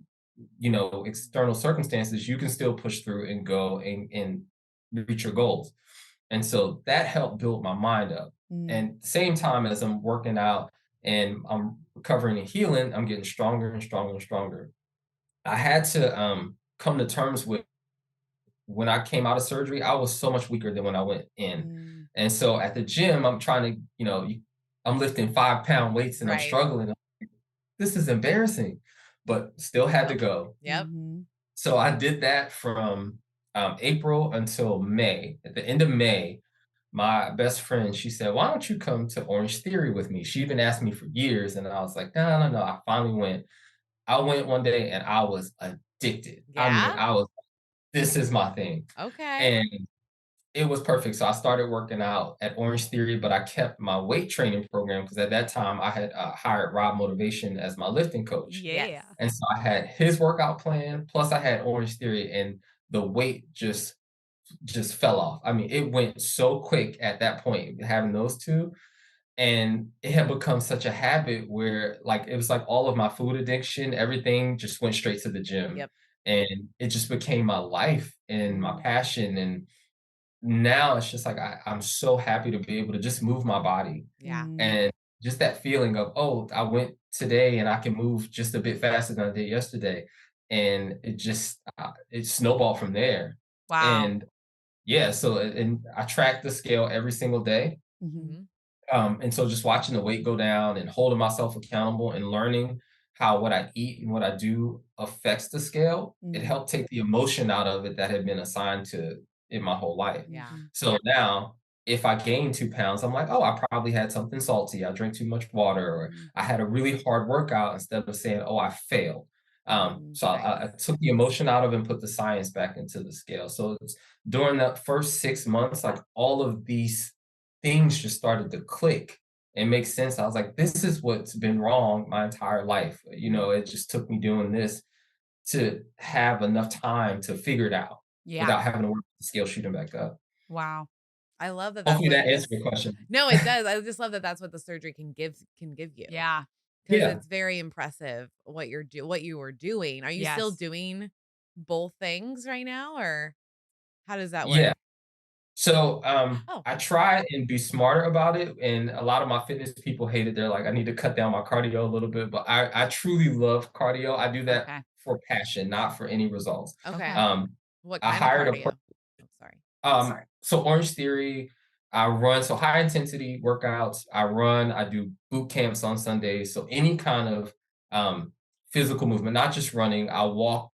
external circumstances, you can still push through and go and reach your goals. And so that helped build my mind up. Mm. And at the same time as I'm working out and I'm recovering and healing, I'm getting stronger and stronger and stronger. I had to come to terms with when I came out of surgery, I was so much weaker than when I went in. Mm. And so at the gym, I'm trying to, I'm lifting 5 pound weights and I'm Right. struggling. This is embarrassing, but still had to go. Yep. Mhm. So I did that from April until May. At the end of May, my best friend, she said, "Why don't you come to Orange Theory with me?" She even asked me for years, and I was like, "No, no, no." I finally went. I went one day, and I was addicted. I mean, Yeah. I was. This is my thing, Okay. and it was perfect. So I started working out at Orange Theory, but I kept my weight training program because at that time I had hired Rob Motivation as my lifting coach. Yes. Yeah. And so I had his workout plan, plus I had Orange Theory, and the weight just fell off. I mean, it went so quick at that point, having those two. And it had become such a habit where like it was like all of my food addiction, everything just went straight to the gym. Yep. And it just became my life and my Mm. passion. And now it's just like I'm so happy to be able to just move my body Yeah. Mm. and just that feeling of, oh, I went today and I can move just a bit faster than I did yesterday. and it just it snowballed from there. Wow. And yeah, so and I track the scale every single day. Mhm. Mhm. And so just watching the weight go down and holding myself accountable and learning how what I eat and what I do affects the scale, it Mhm. helped take the emotion out of it that had been assigned to it my whole life. Yeah. Mhm. So now, if I gain 2 pounds, I'm like, oh, I probably had something salty. I drank too much water, or Mhm. I had a really hard workout instead of saying, oh, I failed. Mhm. So Nice. I took the emotion out of it and put the science back into the scale. So it's during the first 6 months, like all of these things just started to click and make sense. I was like, this is what's been wrong my entire life. Mhm. It just took me doing this to have enough time to figure it out Yeah. without having to work the scale shooting back up. Wow. I love that that's Hopefully what that this answered your question. No, it does. I just love that that's what the surgery can give you. Yeah. Because Yeah. it's very impressive what you were doing. Are you still Yes. doing both things right now, or how does that work? Yeah. So Oh, I try and be smarter about it. And a lot of my fitness people hate it. They're like, I need to cut down my cardio a little bit. But I truly love cardio. I do that Okay. for passion, not for any results. okay. Okay. Um, What I kind of hired a cardio? Oh, sorry. So Orange Theory, I run so high intensity workouts. I run. I do boot camps on Sundays. So any kind of um, physical movement, not just running. I'll walk.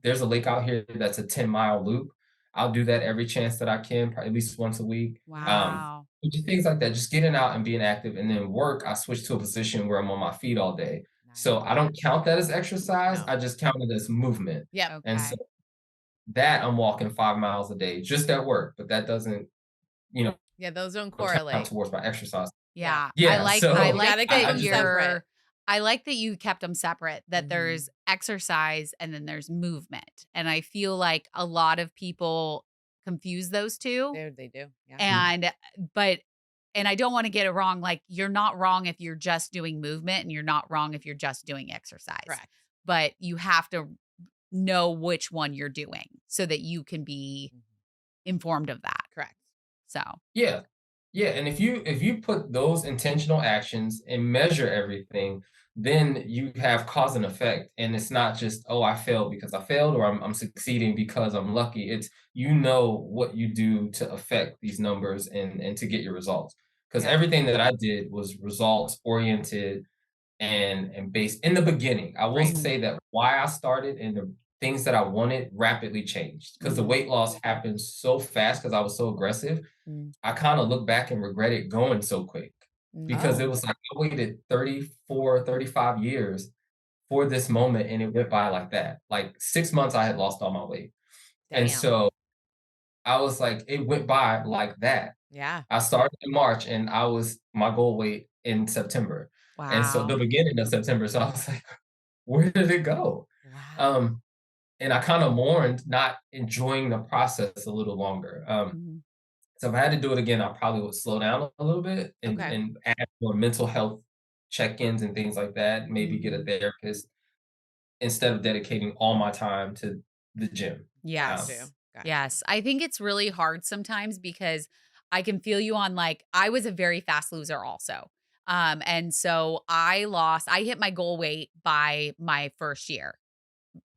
There's a lake out here that's a 10-mile loop. I'll do that every chance that I can, probably at least once a week. Nice. Wow. Just things like that, just getting out and being active. And then work, I switch to a position where I'm on my feet all day. So Nice. I don't count that as exercise. No. I just count it as movement. Yep. And so Okay. that I'm walking 5 miles a day just at work, but that doesn't, you know, Yeah, those don't count correlate. towards my exercise. Yeah. Yeah. I Yeah, like I so You like gotta keep I that them just did separate. I like that you kept them separate, that Mhm. there's exercise and then there's movement. And I feel like a lot of people confuse those two. They do. Yeah. And but and I don't want to get it wrong. Like, you're not wrong if you're just doing movement, and you're not wrong if you're just doing exercise. Correct. But you have to know which one you're doing so that you can be Mhm. informed of that. Correct. So, yeah. Yeah, and if you put those intentional actions and measure everything, then you have cause and effect, and it's not just, "Oh, I failed because I failed," or I'm succeeding because I'm lucky." It's you know what you do to affect these numbers and to get your results. Because yeah. everything that I did was results oriented and based in the beginning. I will Right. Mhm. say that why I started and the things that I wanted rapidly changed because the Mhm. weight loss happened so fast because I was so aggressive. Mm. I kind of look back and regret it going so quick because Mhm. it Oh, was like I waited 34, 35 years for this moment and it went by like that. Like 6 months, I had lost all my weight. And damn. so I was like, it went by like that. Yeah. I started in March and I was my goal weight in September. And so the Wow. beginning of September. So I was like, where did it go? Wow. Um, and I kind of mourned not enjoying the process a little longer. Mhm. So if I had to do it again, I probably would slow down a little bit and, Okay. and add more mental health check-ins and things like that. Maybe get a Mhm. therapist instead of dedicating all my time to the gym. Got Um, you. Yes. Got you. Yes. I think it's really hard sometimes because I can feel you on, like, I was a very fast loser also. And so I hit my goal weight by my first year,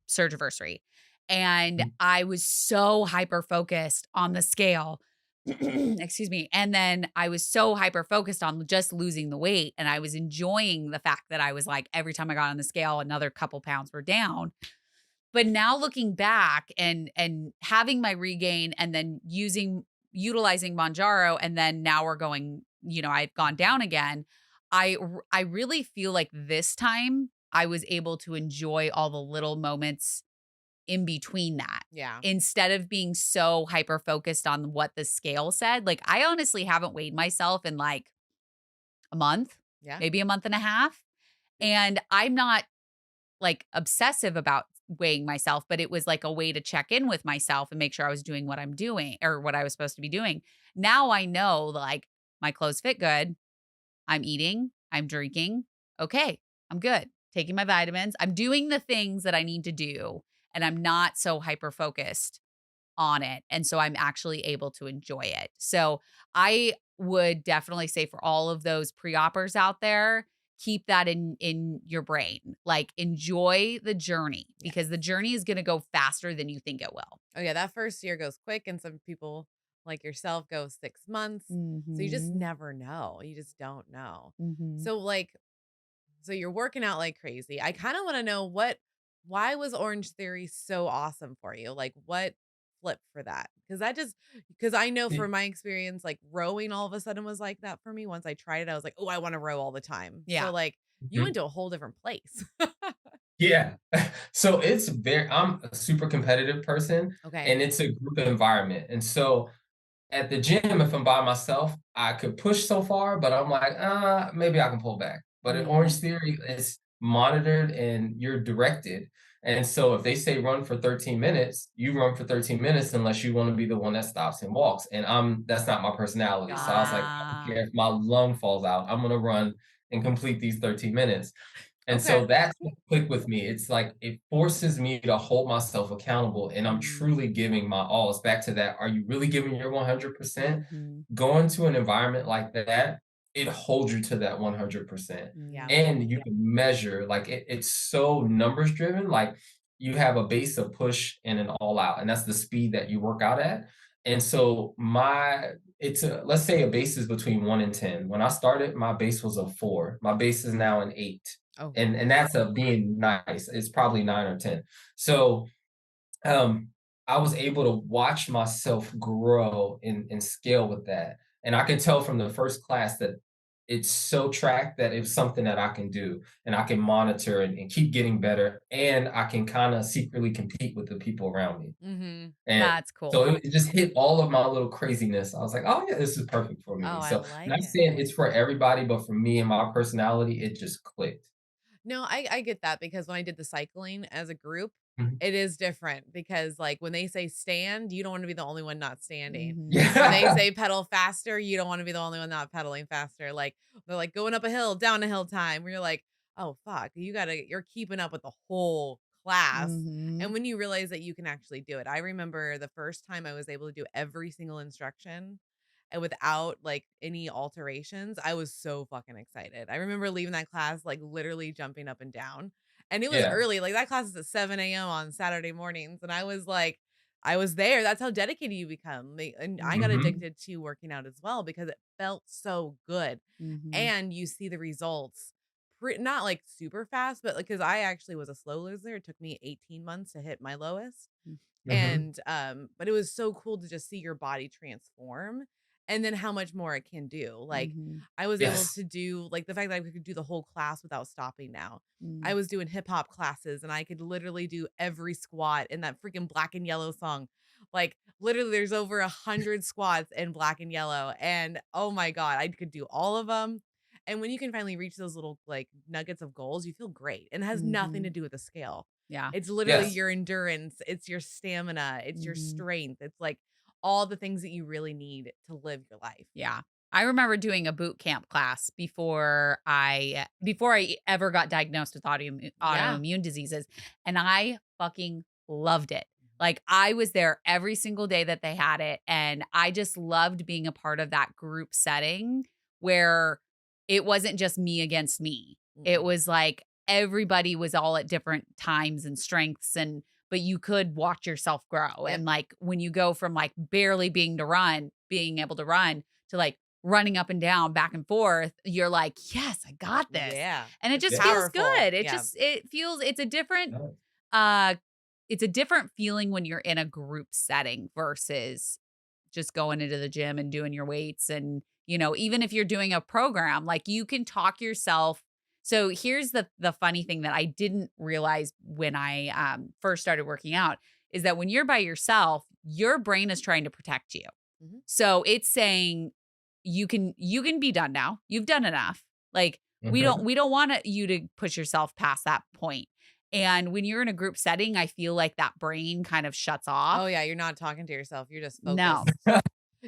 surgiversary. And mm, I was so hyper focused on the scale. Excuse me. And then I was so hyper focused on just losing the weight. And I was enjoying the fact that I was like, every time I got on the scale, another couple pounds were down. But now looking back and having my regain and then utilizing Monjaro, and then now we're going, I've gone down again. I really feel like this time I was able to enjoy all the little moments in between that, Yeah. instead of being so hyper focused on what the scale said. Like, I honestly haven't weighed myself in like a month, Yeah. maybe a month and a half. And I'm not like obsessive about weighing myself, but it was like a way to check in with myself and make sure I was doing what I'm doing or what I was supposed to be doing. Now I know, like, my clothes fit good. I'm eating, I'm drinking. Okay, I'm good. Taking my vitamins. I'm doing the things that I need to do, and I'm not so hyper focused on it. And so I'm actually able to enjoy it. So I would definitely say, for all of those pre-oppers out there, keep that in your brain. Like, enjoy the journey because the journey is going to go faster than you think it will. Oh yeah, that first year goes quick, and some people like yourself go 6 months. So you just Mhm. never know. You just don't know. Mhm. So like, so you're working out like crazy. I kind of want to know why was Orange Theory so awesome for you? Like what flipped for that? Because I know from my experience, like rowing all of a sudden was like that for me. Once I tried it, I was like, oh, I want to row all the time. So Yeah. like you Mhm. went to a whole different place. Yeah. So I'm a super competitive person, Okay. and it's a group environment. And so at the gym, if I'm by myself, I could push so far, but I'm like, maybe I can pull back. But in Orange Mhm. Theory, it's monitored and you're directed. And so if they say run for 13 minutes, you run for 13 minutes unless you want to be the one that stops and walks. And that's not my personality. So I was like, I don't Ah. care if my lung falls out, I'm gonna run and complete these 13 minutes. And Okay. so that's what clicked with me. It's like it forces me to hold myself accountable and I'm Mhm. truly giving my all. It's back to that. Are you really giving your 100%? Mhm. Going to an environment like that, it holds you to that 100%. Yeah. Mhm. And you can measure, like it's so numbers driven. Like you have a base of push and an all out, and that's the speed that you work out at. And so let's say a base is between 1 and 10. When I started, my base was a 4. My base is now an 8, Oh and wow. that's a being nice. It's probably 9 or 10. So um, I was able to watch myself grow and scale with that. And I could tell from the first class that it's so tracked that it's something that I can do and I can monitor and keep getting better. And I can kind of secretly compete with the people around me. Mhm. And That's so cool. it just hit all of my little craziness. I was like, oh, yeah, this is perfect for Oh, me. I So, like not it. saying it's for everybody, but for me and my personality, it just clicked. No, I get that because when I did the cycling as a group, Mhm. it is different because like when they say stand, you don't want to be the only one not standing. Mhm. When they Yeah. say pedal faster, you don't want to be the only one not pedaling faster. Like they're like going up a hill, down a hill time. Where you're like, oh fuck, you're keeping up with the whole class. And Mhm. when you realize that you can actually do it, I remember the first time I was able to do every single instruction and without like any alterations, I was so fucking excited. I remember leaving that class like literally jumping up and down. And it was Yeah. early. Like that class is at 7 a.m. on Saturday mornings. And I was like, I was there. That's how dedicated you become. And I got Mhm. Hmm. addicted to working out as well because it felt so good. Mhm. And you see the results not like super fast, but like because I actually was a slow loser. It took me 18 months to hit my lowest. Hmm. And, but it was so cool to just see your body transform and then how much more it can do. Like, Mhm. I was able Yes. to do like the fact that I could do the whole class without stopping now. I Mm. was doing hip hop classes and I could literally do every squat in that freaking black and yellow song. Like literally there's over 100 squats in black and yellow. And oh my God, I could do all of them. And when you can finally reach those little like nuggets of goals, you feel great. And it has nothing to Mhm. do with the scale. Yeah. It's literally Yes. your endurance, it's your stamina, it's your Mhm. strength. It's like all the things that you really need to live your life. Yeah. I remember doing a boot camp class before I ever got diagnosed with Yeah. autoimmune diseases, and I fucking loved it. Like, I was there every single day that they had it, and I just loved being a part of that group setting where it wasn't just me against me. It Mm-mm. was like everybody was all at different times and strengths, and but you could watch yourself grow. Yep. And like when you go from like barely being able to run to like running up and down, back and forth, you're like, yes, I got this. Yeah. And it It's just Yes. feels powerful. good. Yeah. It feels, No. uh, it's a different feeling when you're in a group setting versus just going into the gym and doing your weights. And, even if you're doing a program, like you can talk yourself. So here's the funny thing that I didn't realize when I first started working out is that when you're by yourself, your brain is trying to protect you. Mhm. So it's saying you can be done now. You've done enough. Like we don't Mhm. we don't want you to push yourself past that point. And when you're in a group setting, I feel like that brain kind of shuts Oh, off. yeah, you're not talking to yourself, you're just No. focused.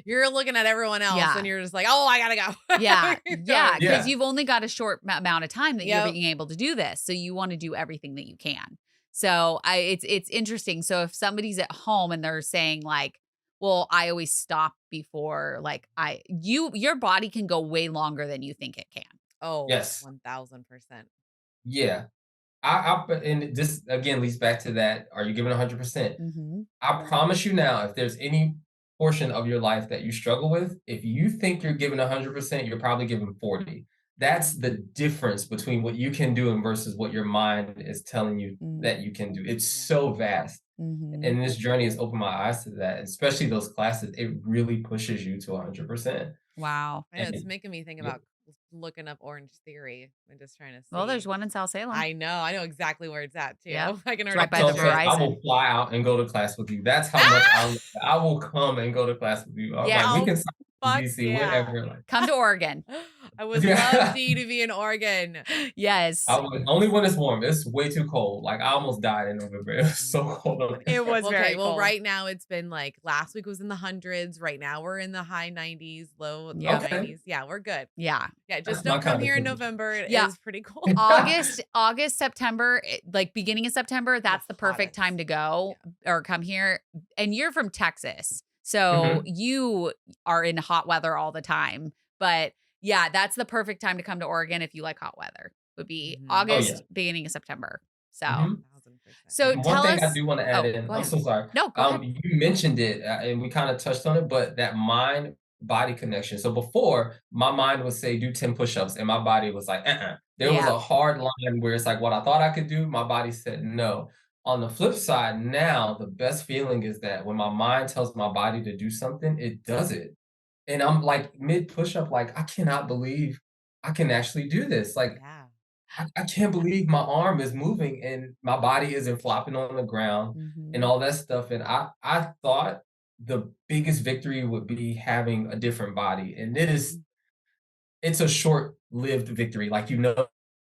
You're looking at everyone else and Yeah. you're just like, "Oh, I gotta Yeah. go." You're Yeah. going. Because Yeah. you've only got a short amount of time that you're Yep. being able to do this. So you want to do everything that you can. So it's interesting. So if somebody's at home and they're saying like, well, I always stop before like your body can go way longer than you think it can. Oh, Yes. 1000%. Yeah. And this again leads back to that. Are you giving 100%? Mhm. I promise you now, if there's any portion of your life that you struggle with, if you think you're giving 100%, you're probably giving 40. That's the difference between what you can do and versus what your mind is telling you Mm. that you can do. It's Yeah. so vast. Mhm. And this journey has opened my eyes to that, especially those classes. It really pushes you to 100%. Wow. I know it's And making me think yeah, about looking up Orange Theory and just trying to Well, there's see. one in South Salem. I know exactly where it's at Yep. too. I can It's already right by so the picture it. I will Verizon. fly out and go to class with you. That's how much I will come and go to class with you. I'm like, we Yes. can Oh, sign in fuck DC, yeah. whatever. Like, Come to Oregon. I would love yeah. for you to be in Oregon. Yes. I would, only when it's warm. It's way too cold. Like I almost died in November. It was so cold up It there. was Well, okay. very Well, cold. right now it's been like last week was in the hundreds. Right now we're in the high 90s, low Yeah. Okay, 90s. Yeah, we're good. Yeah. Yeah, that's just my don't come kind of here in temperature. November. It Yeah. is pretty cold. August, September, like beginning of September, The that's the perfect time hottest. to go Yeah. or come here. And you're from Texas. So Mhm. you are in hot weather all the time. But yeah, that's the perfect time to come to Oregon if you like hot weather. Would be Mhm. Oh yeah. August, beginning of September. So, Mhm. 1000%. so One tell thing I us. do want to add Oh, in, go I'm ahead. so sorry. No, go ahead. You mentioned it, and we kind of touched on it, but that mind body connection. So before, my mind would say do 10 push-ups, and my body was like, uh-uh. There was Yeah. a hard line where it's like what I thought I could do, my body said no. On the flip side, now the best feeling is that when my mind tells my body to do something, it does it. And I'm like mid push-up, like, I cannot believe I can actually do this. Like Yeah. I can't believe my arm is moving and my body isn't flopping on the ground and Mhm. all that stuff. And I thought the biggest victory would be having a different body. And Mhm. it's a short-lived victory. Like you notice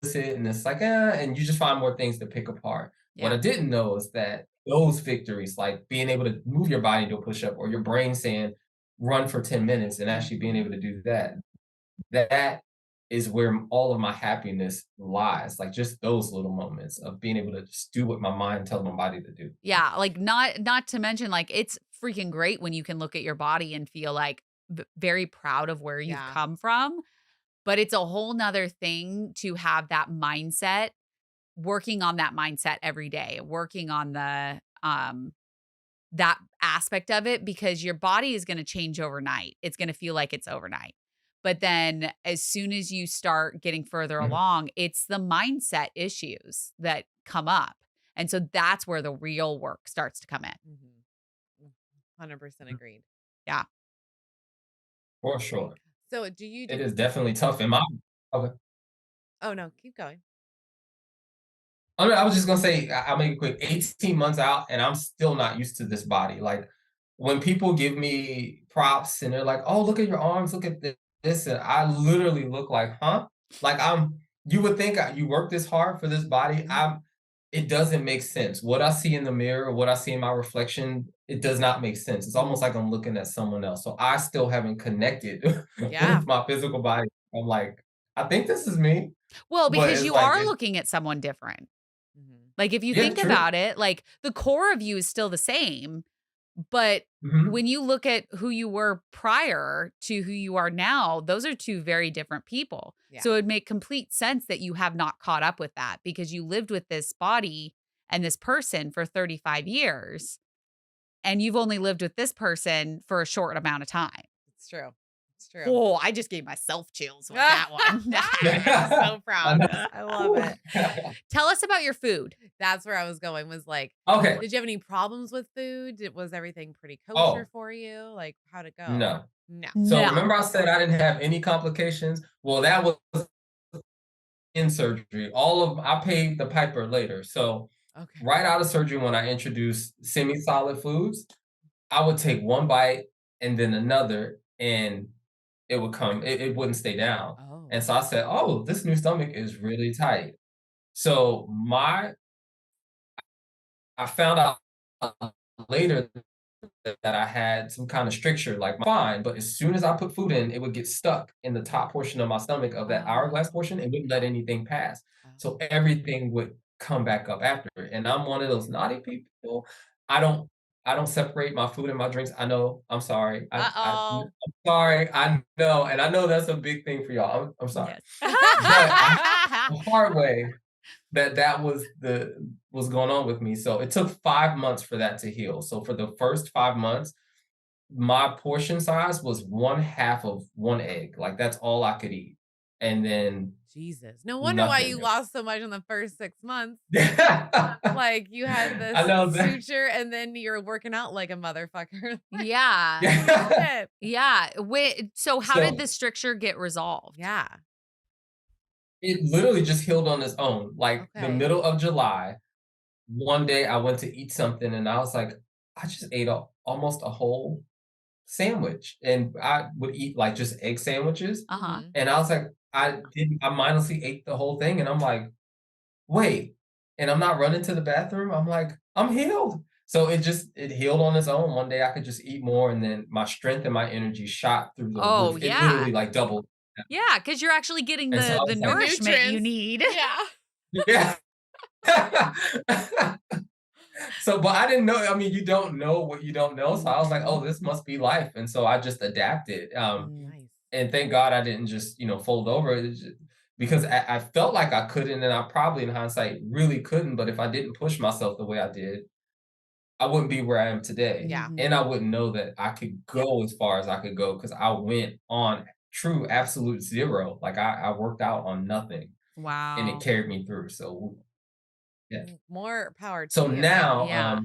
it and it's like, and you just find more things to pick apart. What Yeah. I didn't know is that those victories, like being able to move your body to a push-up or your brain saying run for 10 minutes and actually being Mhm. able to do that, that is where all of my happiness lies, like, just those little moments of being able to just do what my mind tells my body to do. Yeah, like, not to mention, like, it's freaking great when you can look at your body and feel, like, very proud of where you've Yeah. come from, but it's a whole 'nother thing to have that mindset, working on that mindset every day, working on that aspect of it because your body is gonna change overnight. It's gonna feel like it's overnight. But then as soon as you start getting further Mhm. along, it's the mindset issues that come up. And so that's where the real work starts to come in. Mhm. 100% Mhm. agreed. Yeah. For sure. So do you It do is definitely tough in my okay. Oh, no, keep going. Oh, no, I was just gonna say, I'll make it quick. 18 months out, and I'm still not used to this body. Like, when people give me props and they're like, "Oh, look at your arms, look at this," and I literally look like, "Huh?" Like, you would think you work this hard for this body. Mhm. It doesn't make sense. What I see in the mirror, what I see in my reflection, it does not make sense. It's almost Mm. like I'm looking at someone else. So I still haven't connected Yeah. with my physical body. I'm like, I think this is me, Well, but because it's you like, are looking at someone different. Mhm. Like, if you yeah, think true. about it, like, the core of you is still the same, but Mhm. when you look at who you were prior to who you are now, those are 2 very different people. Yeah. So it'd make complete sense that you have not caught up with that because you lived with this body and this person for 35 years, and you've only lived with this person for a short amount of time. It's true. It's true. Oh, I just gave myself chills with that one. I'm so I proud. know. I love it. Tell us about your food. That's where I was going was like, Okay. did you have any problems with food? Was everything pretty kosher Oh, for you? Like, how'd it go? no. No. So No. remember I said I didn't have any complications? Well, that was in surgery. I paid the piper later. So Okay. right out of surgery, when I introduced semi-solid foods, I would take one bite and then another, and it wouldn't stay down. Oh. And so I said, "Oh, this new stomach is really tight." So I found out later that I had some kind of stricture, like fine, but as soon as I put food in, it would get stuck in the top portion of my stomach of that hourglass Oh. portion and wouldn't let anything pass. Oh. So everything would come back up after. And I'm one of those naughty people. I don't I don't separate my food and my drinks. I know. I'm sorry. I'm Uh-oh. sorry. I know, and I know that's a big thing for y'all. I'm sorry, Yes. but I the hard way that was going on with me. So it took 5 months for that to heal. So for the first 5 months, my portion size was one half of one egg. Like that's all I could eat, and then Jesus. No wonder why nothing. you lost so much in the first 6 months. I Like, you had this know that. suture and then you're working out like a motherfucker. Like, Yeah. shit. Yeah. So how did So the stricture get resolved? Yeah. it literally just healed on its own. Like the Okay. middle of July, one day I went to eat something and I was like, I just ate almost a whole sandwich. And I would eat like just egg sandwiches. Uh-huh. Mhm. And I was like, I mindlessly ate the whole thing. And I'm like, wait, and I'm not running to the bathroom. I'm like, I'm healed. So it healed on its own. One day I could just eat more and then my strength and my energy shot through the Oh, roof. It yeah. literally like doubled. Yeah, because you're actually getting And so I the was The like, nourishment you nutrients. need. Yeah. yeah. So, but I didn't know. I mean, you don't know what you don't know. So I was like, Mhm. oh, this must be life. And so I just adapted. Mm. Nice. And thank God I didn't just, fold over. Because I felt like I couldn't, and I probably in hindsight really couldn't. But if I didn't push myself the way I did, I wouldn't be where I am today. Yeah. And Mhm. I wouldn't know that I could go as far as I could go because I went on true absolute zero. Like I worked out on nothing and it Wow. carried me through. So yeah. More power to So you. now, Yeah.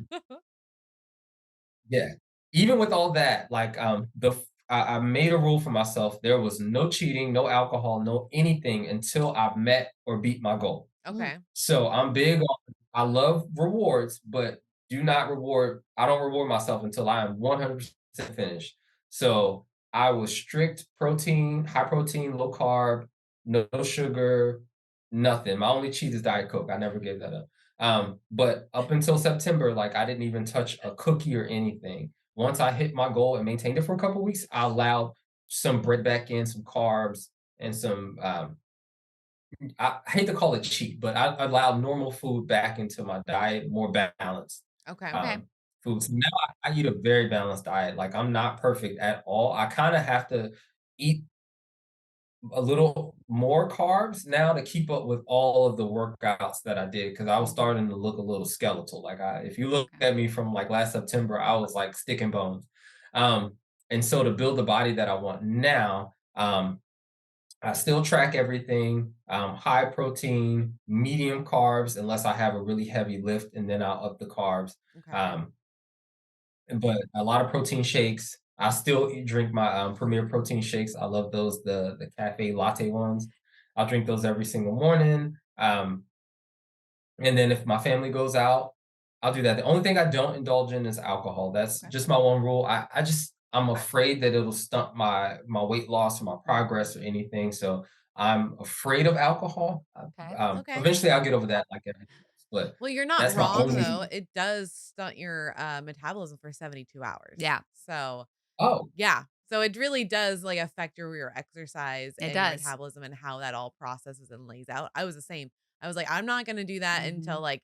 yeah. Even with all that, like, I made a rule for myself. There was no cheating, no alcohol, no anything until I've met or beat my goal. Mm. Okay. So I'm big on I love rewards, but I don't reward myself until I am 100% finished. So I was strict protein, high protein, low carb, no sugar, nothing. My only cheat is Diet Coke. I never gave that up. But up until September, like I didn't even touch a cookie or anything. Once I hit my goal and maintained it for a couple weeks, I allowed some bread back in, some carbs, and some I hate to call it cheap, but I allowed normal food back into my diet, more balanced Okay. Okay. foods. Now I eat a very balanced diet. Like I'm not perfect at all. I kind of have to eat a little more carbs now to keep up with all of the workouts that I did because I was Mhm. starting to look a little skeletal. If you look Okay. at me from like last September, I was like stick and bones. Um, and so to build the body that I want now, I still track everything, high protein, medium carbs, unless I have a really heavy lift, and then I'll up the carbs. Okay. Um, but a lot of protein shakes. I still drink my Premier protein shakes. I love those, the cafe latte ones. I'll drink those every single morning. And then if my family goes out, I'll do that. The only thing I don't indulge in is alcohol. That's Okay. just my one rule. I'm afraid that it'll stunt my weight loss or my progress or anything. So I'm afraid of alcohol. Okay. That's okay. Eventually I'll get over that like everything else. But Well, you're not that's my wrong only though. It does stunt your metabolism for 72 hours. Yeah, So, oh, yeah. So it really does like affect your exercise it and your does. metabolism and how that all processes and lays out. I was the same. I was like, I'm not going to do that until Mhm. like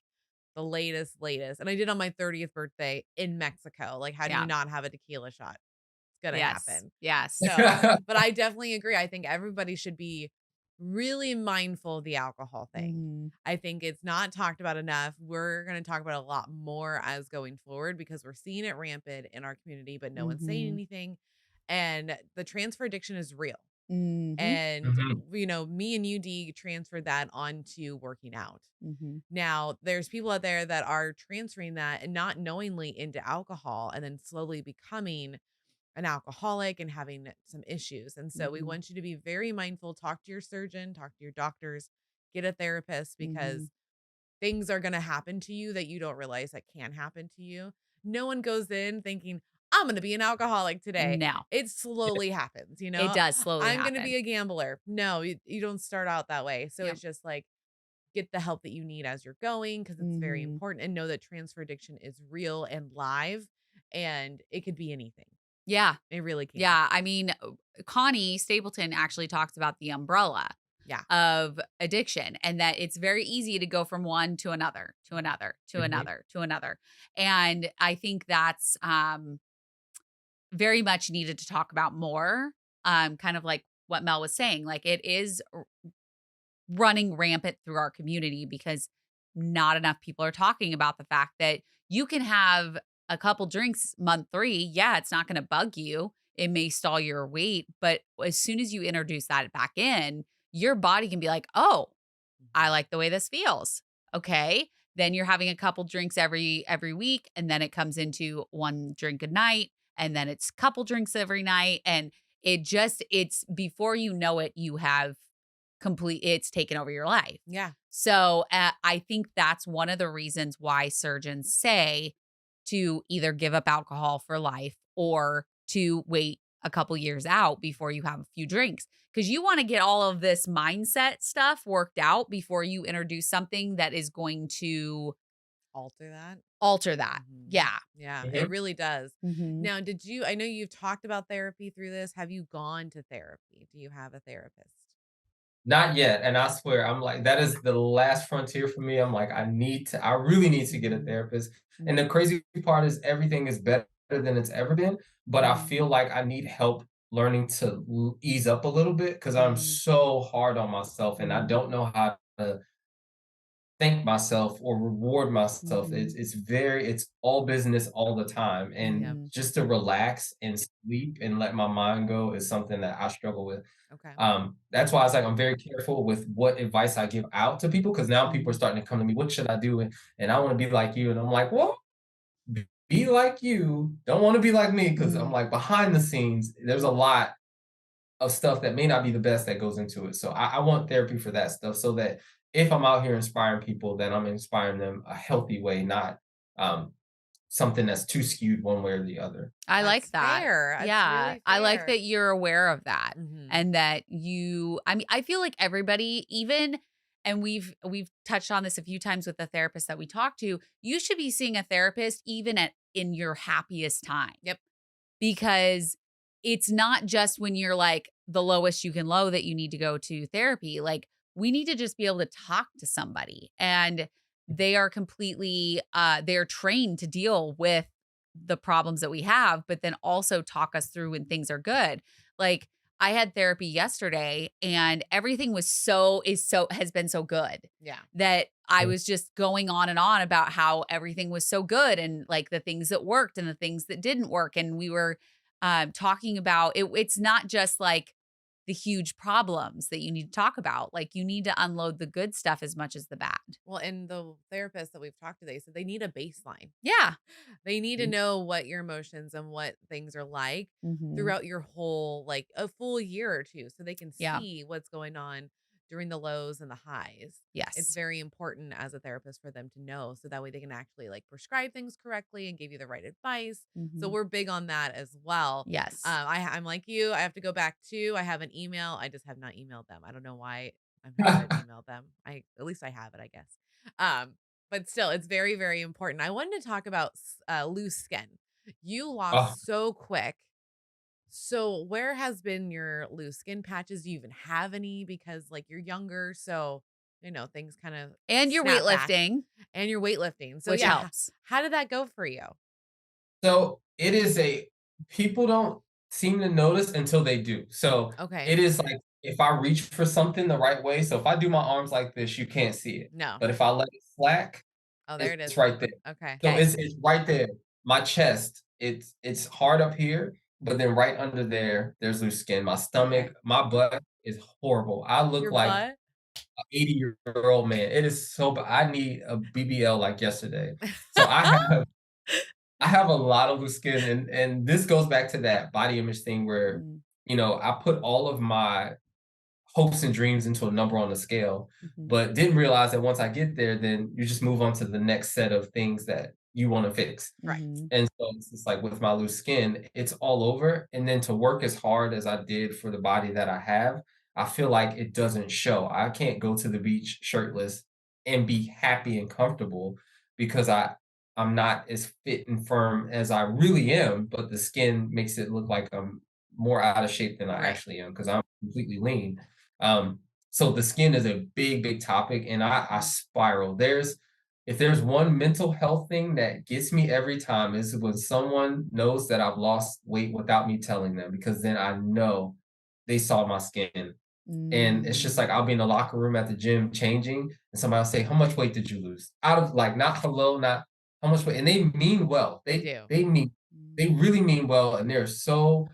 the latest. And I did on my 30th birthday in Mexico. Like, how do you Yeah. not have a tequila shot? It's going to Yes. happen. Yes. So, but I definitely agree. I think everybody should be really mindful of the alcohol thing. Mhm. I think it's not talked about enough. We're going to talk about it a lot more as going forward because we're seeing it rampant in our community, but no one's saying Mhm. anything. And the transfer addiction is real. Mhm. And, mhm, me and UD transferred that onto working out. Mhm. Now, there's people out there that are transferring that and not knowingly into alcohol and then slowly becoming an alcoholic and having some issues. And so we Mhm. want you to be very mindful. Talk to your surgeon, talk to your doctors, get a therapist because Mhm. things are going to happen to you that you don't realize that can happen to you. No one goes in thinking, I'm going to be an alcoholic today. No, It slowly happens, it does slowly I'm going to happen. be a gambler. No, you don't start out that way. So Yep. it's just like get the help that you need as you're going because it's very Mhm. important and know that transfer addiction is real and live and it could be anything. Yeah. It really can. Yeah. I mean, Connie Stapleton actually talks about the umbrella. Yeah. of addiction, and that it's very easy to go from one to another, to another, to Mhm. another, to another. And I think that's very much needed to talk about more. Kind of like what Mel was saying, like it is running rampant through our community because not enough people are talking about the fact that you can have a couple drinks month 3. Yeah, it's not going to bug you. It may stall your weight, but as soon as you introduce that back in, your body can be like, "Oh, I Mhm. like the way this feels." Okay? Then you're having a couple drinks every week, and then it comes into 1 drink a night, and then it's couple drinks every night, and it's before you know it, you have it's taken over your life. Yeah. So, I think that's one of the reasons why surgeons say to either give up alcohol for life or to wait a couple years out before you have a few drinks, because you want to get all of this mindset stuff worked out before you introduce something that is going to Alter that. alter that. Mhm. Yeah. Yeah, it Mhm. really does. Mhm. Now, I know you've talked about therapy through this. Have you gone to therapy? Do you have a therapist? Not yet, and I swear, I'm like, that is the last frontier for me. I'm like, I really need to get a Mhm. therapist. And the Mhm. crazy part is everything is better than it's ever been, but I Mhm. feel like I need help learning to ease up a little bit because I'm Mhm. so hard on myself and I Mhm. don't know how to thank myself or reward myself. It's Mhm. it's very it's all business all the time. And Yep. Mhm. just to relax and sleep and let my mind go is something that I struggle with. Okay. That's why it's like I'm very careful with what advice I give out to people because now people are Mhm. starting to come to me, what should I do? And I want to be like you. And I'm like, well, be like you. Don't want to be like me because I'm Mhm. like behind the scenes, there's a lot of stuff that may not be the best that goes into it. So I want therapy for that stuff so that if I'm out here inspiring people, then I'm inspiring them a healthy way, not um, something that's too skewed one way or the other. I like That's that. fair. That's Yeah. really I like fair. that you're aware of that Mhm. and that I mean, I feel like everybody even and we've touched on this a few times with the therapist that we talk to, you should be seeing a therapist even at in your happiest time Yep. because it's not just when you're like the lowest you can low that you need to go to therapy. Like we need to just be able to talk to somebody and they are completely they're trained to deal with the problems that we have, but then also talk us through when things are good. Like I had therapy yesterday and everything was so has been so good Yeah. that I was just going on and on about how everything was so good and like the things that worked and the things that didn't work. And we were talking about it. It's not just like the huge problems that you need to talk about. Like you need to unload the good stuff as much as the bad. Well, and the therapists that we've talked to, they said they need a baseline. Yeah. They need to know what your emotions and what things are like Hmm. throughout your whole like a full year or two so they can Yeah. see what's going on during the lows and the highs. It's Yes. very important as a therapist for them to know so that way they can actually like prescribe things correctly and give you the right advice. So Hmm. we're big on that as well. Yes. I'm like you. I have to go back to. I have an email. I just have not emailed them. I don't know why I haven't emailed them. I at least I have it. I guess. Um, but still, it's very, very important. I wanted to talk about loose skin. You Oh, lost so quick. So, where has been your loose skin patches? Do you even have any? Because, like, you're younger. So, things kind of And you're snap back weightlifting, and you're weightlifting. So, which yeah, helps. how did that go for you? so it is a people don't seem to notice until they do. So Okay. it is like if I reach for something the right way, so if I do my arms like this, you can't see it. No. But if I let it slack, Oh, there it it's is. right there. Okay. So Okay. it's right there. My chest, it's hard up here, but then right under there, there's loose skin. My Okay. stomach, my butt is horrible. I look Your like butt? 80-year-old man. It is so I need a BBL like yesterday. So I have a lot of loose skin, and this goes back to that body image thing where, Mm, I put all of my hopes and dreams into a number on the scale, mhm, but didn't realize that once I get there, then you just move on to the next set of things that you wanna fix. Right. mhm, And so it's just like with my loose skin, it's all over. And then to work as hard as I did for the body that I have, I feel like it doesn't show. I can't go to the beach shirtless and be happy and comfortable because I'm not as fit and firm as I really am, but the skin makes it look like I'm more out of shape than I Right. actually am because I'm completely lean. Um, So the skin is a big topic, and I spiral. If there's one mental health thing that gets me every time is when someone knows that I've lost weight without me telling them, because then I know they saw my skin. And it's just Mm. like I'll be in the locker room at the gym changing, and somebody will say, "How much weight did you lose?" Out of like not hello, not how much weight, and they mean well. They They do. they mean they Mm. really mean well, and they're so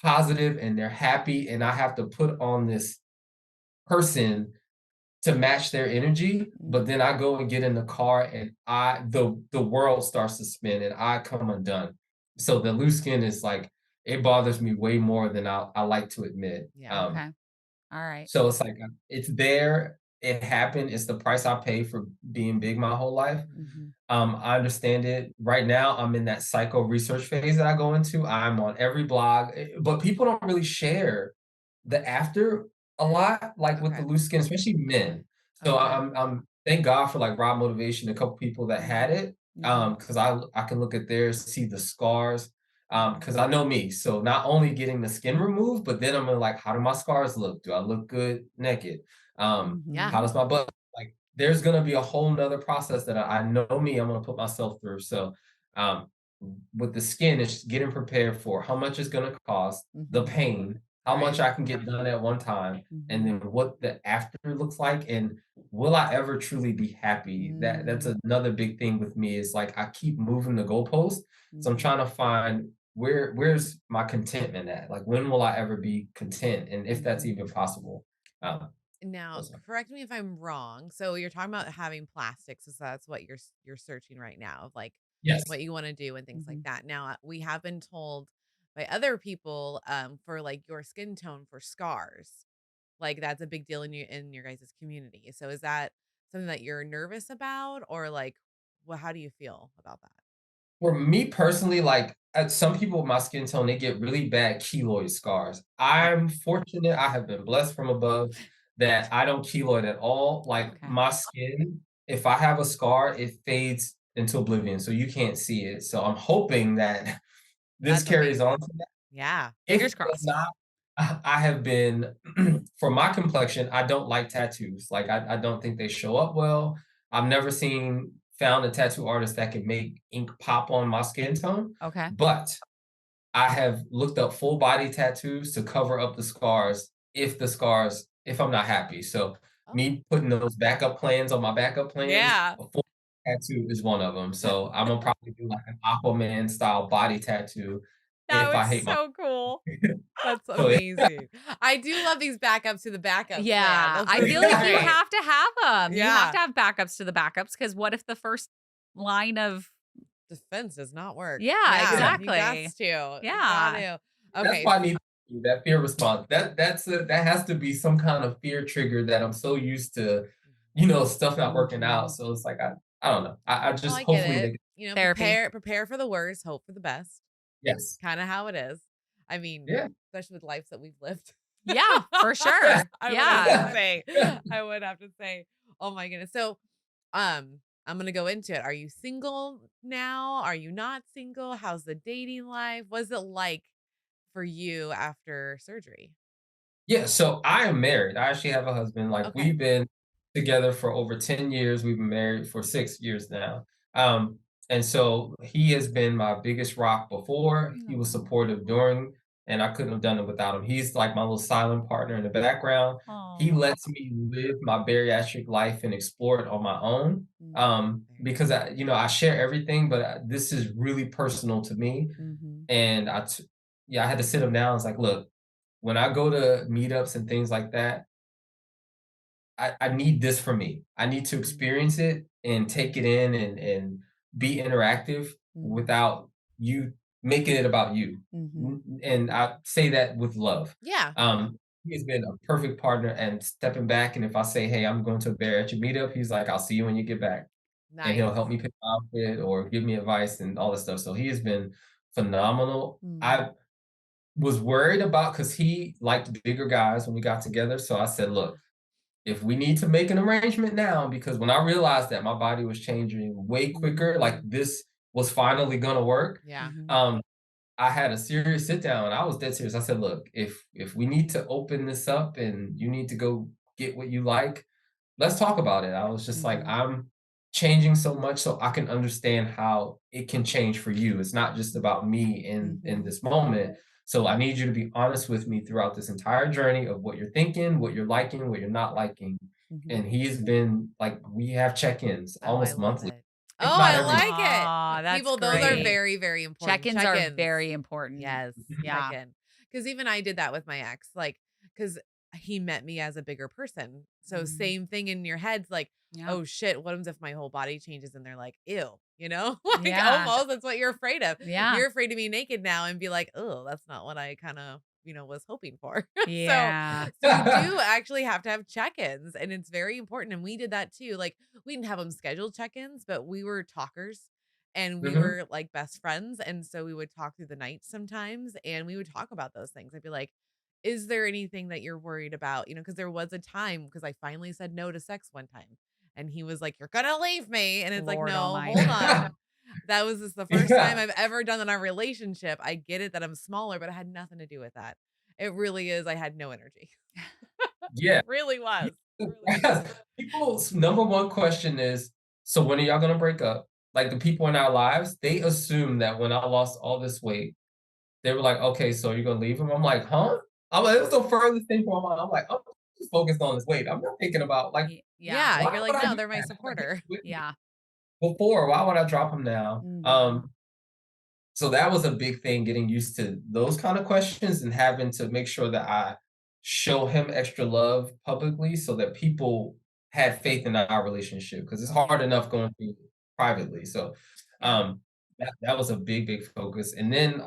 positive and they're happy, and I have to put on this person to match their energy, but then I go and get in the car and the world starts to spin and I come undone. So the loose skin is like it bothers me way more than I like to admit. Yeah. Okay. All right. So it's like it's there, it happened, it's the price I pay for being big my whole life. Mhm. I understand it. Right now, I'm in that psycho research phase that I go into. I'm on every blog, but people don't really share the after a lot, like with the Okay. loose skin, especially men. So Okay. I'm thank God for like Raw Motivation, a couple people that had it, Mhm. because I can look at theirs, see the scars, because Mhm. I know me. So not only getting the skin removed, but then I'm gonna like, how do my scars look? Do I look good naked? Yeah. How Mhm. does my butt like? There's gonna be a whole nother process that I know me. I'm gonna put myself through. So um, with the skin, it's just getting prepared for how much it's gonna cost, the Mhm. pain, how much Right. I can get done at one time, and Mhm. then what the after looks like, and will I ever truly be happy? That's Mm. another big thing with me is like I keep moving the goalpost. So I'm Mhm. trying to find where's my contentment at? Like when will I ever be content? And if that's Mhm. even possible. Um, Now, those are- correct me if I'm wrong. So you're talking about having plastics, so that's what you're searching right now of like yes. what you want to do and things like Mhm. that. Now, we have been told by other people for like your skin tone for scars. Like that's a big deal in your guys' community. So is that something that you're nervous about or like well, how do you feel about that? For me personally, like some people with my skin tone, they get really bad keloid scars. Okay. I'm fortunate, I have been blessed from above that I don't keloid at all. Like Okay. my skin, if I have a scar, it fades into oblivion, so you can't see it. So I'm hoping that this That's carries on amazing. to that. Yeah. If it Fingers does crossed. not, I have been for my complexion, I don't like tattoos. Like I don't think they show up well. I've never found a tattoo artist that can make ink pop on my skin tone, Okay. but I have looked up full body tattoos to cover up the scars if I'm not happy. So Oh. me putting those backup plans on my backup plans, Yeah. a full tattoo is one of them. So I'm gonna probably do like an Aquaman style body tattoo That if was I hate my so cool. That's so yeah. amazing. I do love these backups to the backups, man. Yeah, Those I are feel so like you great. have to have them. You have Yeah. to have backups to the backups because what if the first line of Defense does not work. yeah, Yeah, Yeah. you got exactly. to. You got Yeah. to. That's Okay. why I need that fear response. That has to be some kind of fear trigger that I'm so used to, stuff not working out. Mhm. So it's like I don't know. I Oh, just I get hopefully it. they Therapy. Prepare for the worst, hope for the best. yes. Kind of how it is. I mean, Yeah. especially with lives that we've lived. Yeah, for Yeah. sure. I would have Yeah. to say. I would have to say. Oh my goodness. So, I'm gonna go into it. Are you single now? Are you not single? How's the dating life? What's it like for you after surgery? Yeah, so I am married. I actually have a husband. Like Okay. we've been together for over 10 years. We've been married for 6 years now. And so he has been my biggest rock before. He was Oh. supportive during, and I couldn't have done it without him. He's like my little silent partner in the background. He Oh. lets me live my bariatric life and explore it on my own. Very Because I share everything, but this is really personal to me. Mhm. And yeah, I had to sit him down. I was like, look, when I go to meetups and things like that, I need this for me. I need to mhm, experience it and take it in and be interactive Mhm. without you making it about you. Mhm. And I say that with love. yeah. He has been a perfect partner and stepping back. And if I say, hey, I'm going to a bariatric meetup, he's like, I'll see you when you get back. And he'll Nice. help me pick my outfit or give me advice and all that stuff. So he has been phenomenal. Mm. I was worried about because he liked bigger guys when we got together. So I said, look, if we need to make an arrangement now, because when I realized that my body was changing way quicker, like Mm. this was finally gonna work, Yeah. Mhm. um, I had a serious sit down. I was dead serious. I said, look, if we need to open this up and you need to go get what you like, let's talk about it. I was just like, Mhm. I'm changing so much so I can understand how it can change for you. It's not just about me in Mhm. this moment. So I need you to be honest with me throughout this entire journey of what you're thinking, what you're liking, what you're not liking. And Mhm. he's been like, we have check-ins Oh, I almost love monthly, it. if Oh, not I every day. like it. Aw, that's People, those are great. very, very important. Check-ins are Check-ins. very important. Yes, check Yeah. in. Because even I did that with my ex, like, because he met me as a bigger person. So Mhm. same thing in your heads, like, Yep. oh shit, what if my whole body changes and they're like, ew, you know? Like Yeah. almost that's what you're afraid of. Yeah. You're afraid to be naked now and be like, oh, that's not what I kind of, was hoping for. so Yeah. so you do actually have to have check-ins and it's very important. And we did that too. Like we didn't have them scheduled check-ins, but we were talkers and we Mhm. were like best friends. And so we would talk through the night sometimes and we would talk about those things. I'd be like, is there anything that you're worried about? Because there was a time because I finally said no to sex one time. And he was like, you're gonna leave me. And it's like, Lord no, hold almighty. on. That was just the first time Yeah. I've ever done that in a relationship. I get it that I'm smaller, but it had nothing to do with that. It really is. I had no energy. Yeah. Really was. Really was. Yes. People's number one question is, so when are y'all gonna break up? Like the people in our lives, they assume that when I lost all this weight, they were like, okay, so you're gonna leave him? I'm like, huh? I'm like, it was the furthest thing from my mind. I'm like, I'm just focused on this weight. I'm not thinking about like, Yeah. Yeah. why You're would like, I no, do they're my that? Like, he supporter. was with me Yeah. before. Why would I drop him now? Mhm. So that was a big thing, getting used to those kind of questions and having to make sure that I show him extra love publicly so that people had faith in our relationship because it's hard Yeah. enough going through privately. So Yeah. that was a big focus. And then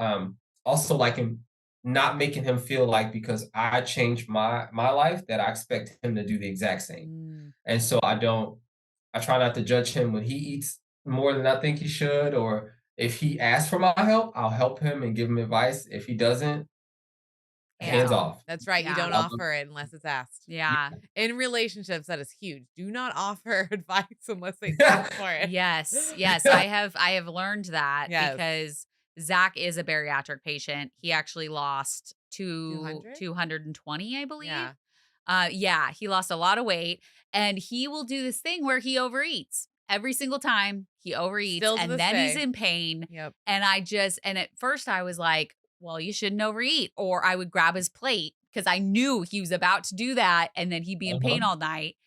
also like him not making him feel like because I changed my life that I expect him to do the exact same. Mm. And so I try not to judge him when he eats more than I think he should, or if he asks for my help, I'll help him and give him advice. If he doesn't, Hands Yeah. hands off. off. That's right. You Yeah. don't offer it unless it's asked. Yeah. In relationships, that is huge. Do not offer advice unless they ask Yeah. for it. Yes. Yes. I have learned that Yes. because Zach is a bariatric patient. He actually lost 200? 220, I believe. Yeah. Yeah, he lost a lot of weight and he will do this thing where he overeats. Every single time he overeats Still to and this then he's day. in pain. Yep. And at first I was like, well, you shouldn't overeat. Or I would grab his plate because I knew he was about to do that and then he'd be in Uh-huh. pain all night.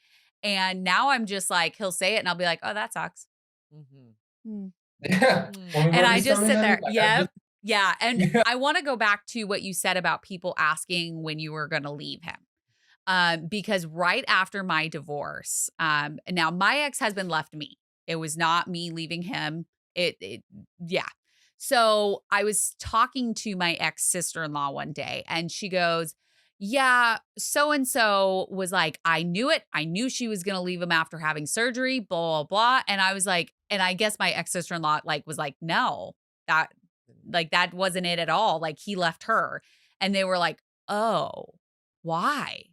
And now I'm just like, he'll say it and I'll be like, oh, that sucks. Mhm. Hmm. Yeah. When we Mm. And were I just sit discriminating, there. like I Yep. just Yeah. And yeah. I want to go back to what you said about people asking when you were going to leave him. Because right after my divorce, now my ex-husband left me. It was not me leaving him. Yeah. So I was talking to my ex sister-in-law one day and she goes, yeah, so and so was like, I knew it. I knew she was going to leave him after having surgery, blah, blah, blah. And I was like, and I guess my ex sister-in-law was like, no, that that wasn't it at all. Like he left her. And they were like, oh, why?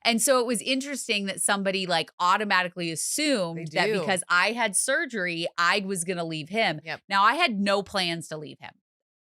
And so it was interesting that somebody automatically They assumed that do. because I had surgery, I was going to leave him. Yep. Now, I had no plans to leave him.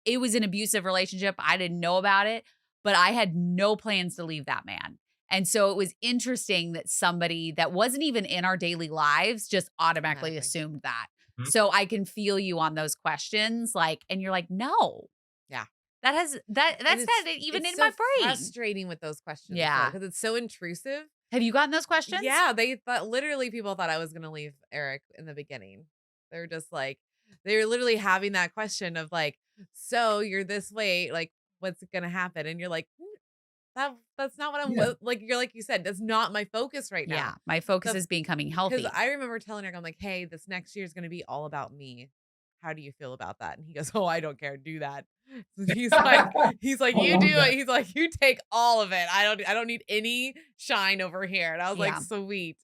It was an abusive relationship. I didn't know about it, but I had no plans to leave that man. And so it was interesting that somebody that wasn't even in our daily lives just automatically Automatically. assumed that. Mhm. So I can feel you on those questions and you're like, "No. Yeah. That's And not even it's in so my brain." frustrating with those questions though, Yeah. because it's so intrusive. Have you gotten those questions? Yeah, they thought literally people thought I was gonna leave Eric in the beginning. They're just like they were literally having that question of like, "So you're this way, like, what's gonna happen?" And you're like, that's not what I'm Yeah. like." You're like you said, that's not my focus right Yeah, now. my focus The is becoming Because healthy. I remember telling Eric, I'm like, "Hey, this next year is gonna be all about me. How do you feel about that?" And he goes, "Oh, I don't care. Do that." He's like, I "You do love it." that. He's like, "You take all of it. I don't need any shine over here." And I was like, Yeah. "Sweet."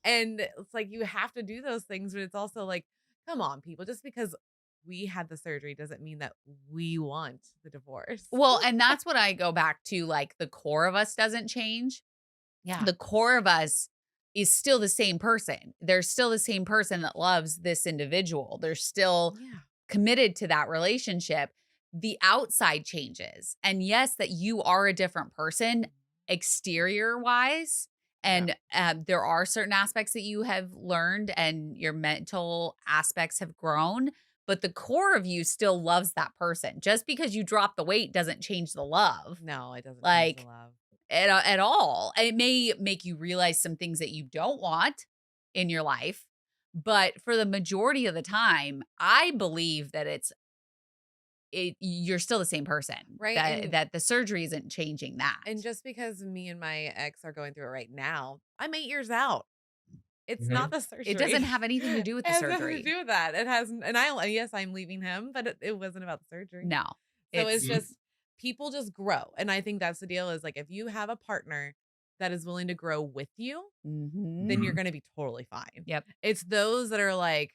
And it's like you have to do those things, but it's also like, come on, people, just because we had the surgery doesn't mean that we want the divorce. Well, and that's what I go back to, the core of us doesn't change. Yeah. The core of us is still the same person. They're still the same person that loves this individual. They're still Yeah. committed to that relationship. The outside changes. And yes, that you are a different person exterior wise And there are certain aspects that you have learned and your mental aspects have grown, but the core of you still loves that person. Just because you drop the weight doesn't change the love, No, it doesn't change the like love. at all. It may make you realize some things that you don't want in your life, but for the majority of the time, I believe that you're still the same person. Right, That the surgery isn't changing that. And just because me and my ex are going through it right now, I'm 8 years out. It's not Mhm. the surgery. It doesn't have anything to do with It the has nothing to surgery. do with that. It has, and yes, I'm leaving him, but it wasn't about the surgery. No. So it's Mhm. just people just grow. And I think that's the deal is like if you have a partner that is willing to grow with you, Mhm. then you're Mhm. going to be totally fine. Yep. It's those that are like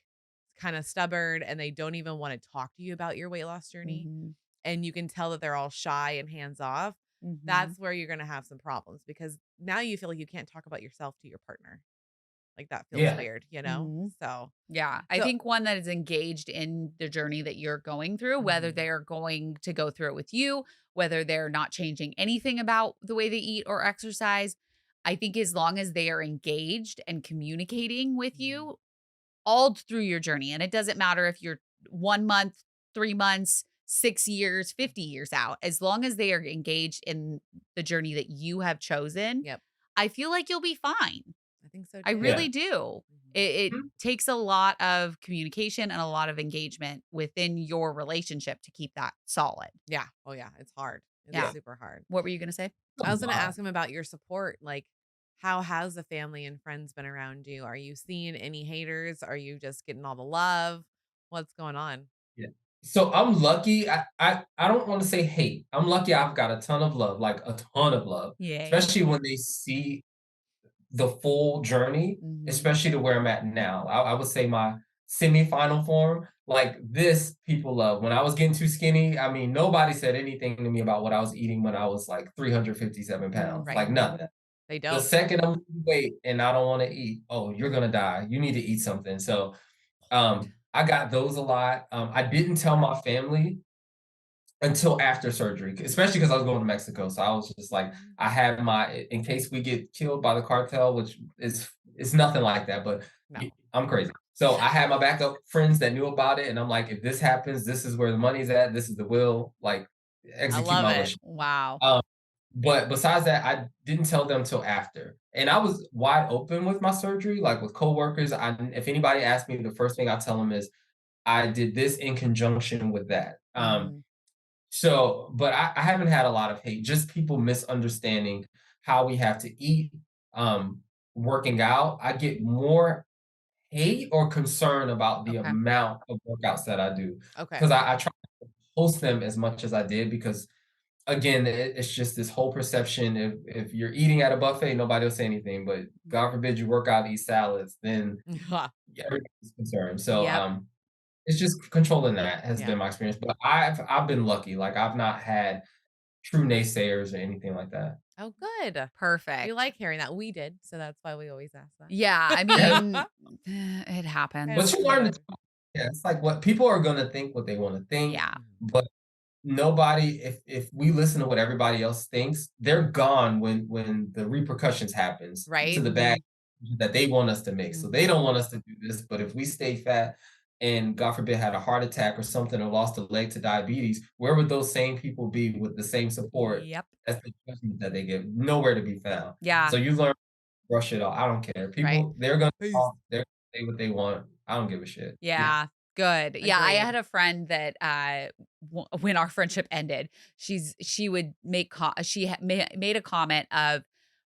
kind of stubborn and they don't even want to talk to you about your weight loss journey. Mhm. And you can tell that they're all shy and hands off. Mhm. That's where you're going to have some problems because now you feel like you can't talk about yourself to your partner. Like that feels Yeah. weird, you know? Mhm. So, Yeah. I so think one that is engaged in the journey that you're going through, whether Mhm. they're going to go through it with you, whether they're not changing anything about the way they eat or exercise, I think as long as they are engaged and communicating with Mhm. you all through your journey, and it doesn't matter if you're 1 month, 3 months, 6 years, 50 years out, as long as they are engaged in the journey that you have chosen, Yep. I feel like you'll be fine. I think so I too. Yeah. really do. Mhm. It Mhm. takes a lot of communication and a lot of engagement within your relationship to keep that solid. Yeah. Oh yeah, it's hard. It's Yeah. Yeah. super hard. What were you gonna say? A I was going to lot. ask him about your support. Like, how has the family and friends been around you? Are you seeing any haters? Are you just getting all the love? What's going on? Yeah. So I'm lucky. I don't want to say hate. I'm lucky I've got a ton of love, like a ton of love, Yay. especially when they see the full journey, Mhm. especially to where I'm at now. I would say my semi-final form, like this, people love. When I was getting too skinny, I mean, nobody said anything to me about what I was eating when I was like 357 pounds, Right. like Mhm. nothing. They The don't. second I'm losing weight and I don't want to eat, oh, you're gonna die. You need to eat something. So I got those a lot. I didn't tell my family until after surgery, especially because I was going to Mexico. So I was just like, Mhm. I had my in case we get killed by the cartel, which is it's nothing like that, but No. I'm crazy. So I had my backup friends that knew about it, and I'm like, if this happens, this is where the money's at. This is the will. Like, I execute love my it. wish. Wow. Um, but besides that, I didn't tell them till after, and I was wide open with my surgery, like with coworkers. If anybody asked me, the first thing I tell them is I did this in conjunction with that. Mhm. So, but I haven't had a lot of hate, just people misunderstanding how we have to eat, um, working out. I get more hate or concern about the Okay. amount of workouts that I do Okay. because I try to post them as much as I did because again, it's just this whole perception. If you're eating at a buffet, nobody will say anything, but God forbid you work out and eat salads, then everybody's concerned. So, Yep. it's just controlling that has Yeah. been my experience, but I've been lucky, like, I've not had true naysayers or anything like that. Oh, good. We Perfect. like hearing that. We did. So that's why we always ask Yeah, I Yeah, mean, it but happens. you learn to Whatever. yeah, it's like what people are gonna think what they wanna think, Yeah. Mhm. but nobody if we listen to what everybody else thinks, they're gone when the repercussions happens to Right? the bad Mhm. that they want us to make. So they Mhm. don't want us to do this, but if we stay fat and God forbid had a heart attack or something or lost a leg to diabetes, where would those same people be with the same support Yep. as the judgment that they give? Nowhere to be found. Yeah. So you learn to brush it off. I don't care. Right. People, they're gonna Peace. talk, they're gonna say what they want. I don't give a shit. Yeah. Yeah, good. Yeah, I Agreed. had a friend that when our friendship ended, she would make made a comment of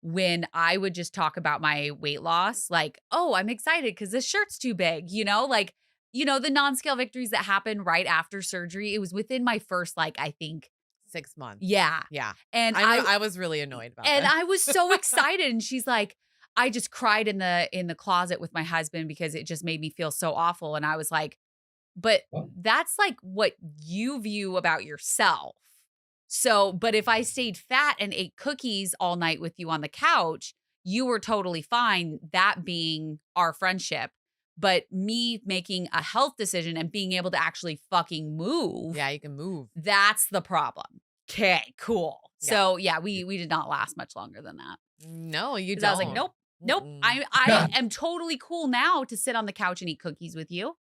when I would just talk about my weight loss, like, "Oh, I'm excited cuz this shirt's too big," like, the non-scale victories that happen right after surgery. It was within my first like I think 6 months. yeah. Yeah. And I was really annoyed about that. I was so excited and she's like, I just cried in the closet with my husband because it just made me feel so awful. And I was like, but Well, that's like what you view about yourself. So, but if I stayed fat and ate cookies all night with you on the couch, you were totally fine, that being our friendship. But me making a health decision and being able to actually fucking move, Yeah, you can move. that's the problem. Okay, cool. Yeah. So yeah, we did not last much longer than that. No, you 'Cause I was like, don't. "Nope, nope. Mm-mm. I am totally cool now to sit on the couch and eat cookies with you."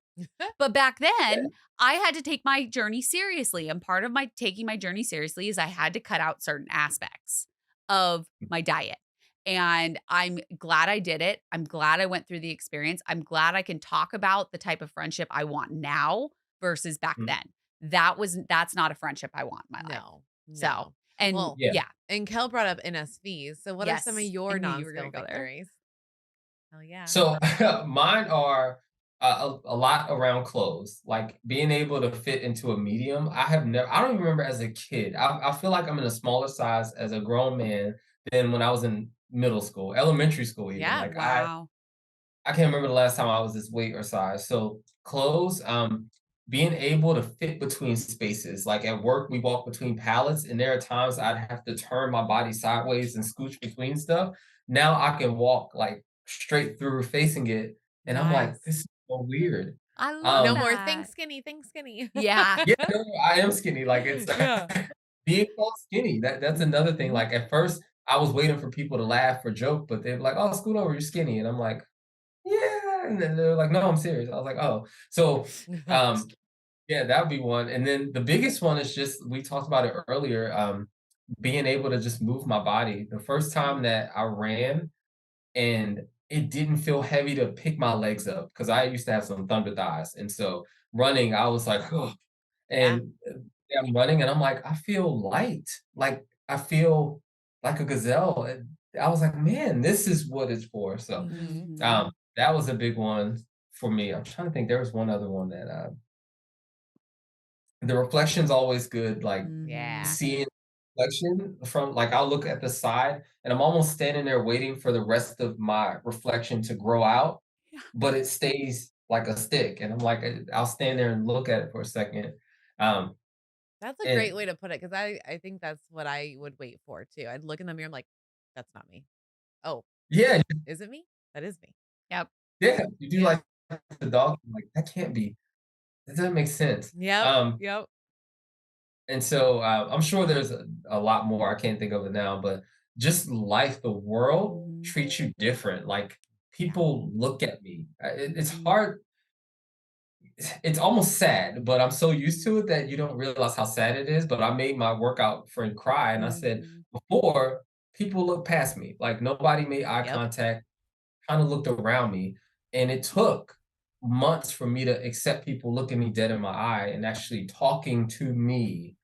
But back then, I had to take my journey seriously, and part of my taking my journey seriously is I had to cut out certain aspects of my diet. And I'm glad I did it. I'm glad I went through the experience. I'm glad I can talk about the type of friendship I want now versus back Mhm. then. That's not a friendship I want in my life. No, So, no. and Well, Yeah. yeah, and Kel brought up NSVs. So what are some of yes, I your knew you were gonna non-scale go there. victories? Oh yeah. So mine are a lot around clothes, like being able to fit into a medium. I don't even remember as a kid. I feel like I'm in a smaller size as a grown man than when I was in middle school, elementary school, even. Yeah. Like Wow. I can't remember the last time I was this weight or size. So clothes, being able to fit between spaces. Like at work, we walk between pallets, and there are times I'd have to turn my body sideways and scooch between stuff. Now I can walk like straight through facing it, and I'm like, Nice. this is so weird. I love No Um, more think that. skinny, think skinny. Yeah. yeah, no, I am skinny. Like it's Yeah. being called skinny. That's another thing. Mhm. Like at first, I was waiting for people to laugh or joke, but they're like, "Oh, scoot over, you're skinny," and I'm like, yeah, and then they're like, "No, I'm serious." I was like, "Oh." So, um, yeah, that would be one, and then the biggest one is just we talked about it earlier, being able to just move my body. The first time that I ran and it didn't feel heavy to pick my legs up because I used to have some thunder thighs, and so running, I was like, "Oh," Yeah. and, yeah, I'm running and I'm like, "I feel light." Like, I feel like a gazelle, and I was like, "Man, this is what it's for." So, Mhm. Mhm. that was a big one for me. I'm trying to think, there was one other one that, the reflection's always good, like, Mhm. Yeah. seeing reflection from like, I'll look at the side, and I'm almost standing there waiting for the rest of my reflection to grow out, Yeah. but it stays like a stick, and I'm like, I'll stand there and look at it for a second, um, That's a great and way to put it because I think that's what I would wait for too. I'd look in the mirror, I'm like, that's not me. Oh, yeah, is it me? That is me. Yep. yeah, you do Yeah. like the dog, I'm like, "That can't be that doesn't make sense." Yep. Um, Yep. and so, I'm sure there's a lot more, I can't think of it now, but just life, the world Mhm. treats you different, like, Yeah. people look at me, it's Mhm. hard it's almost sad, but I'm so used to it that you don't realize how sad it is, but I made my workout friend cry, and I said, Mhm. "Before, people looked past me, like, nobody made eye Yep. contact, kinda looked around me, and it took months for me to accept people looking me dead in my eye and actually talking to me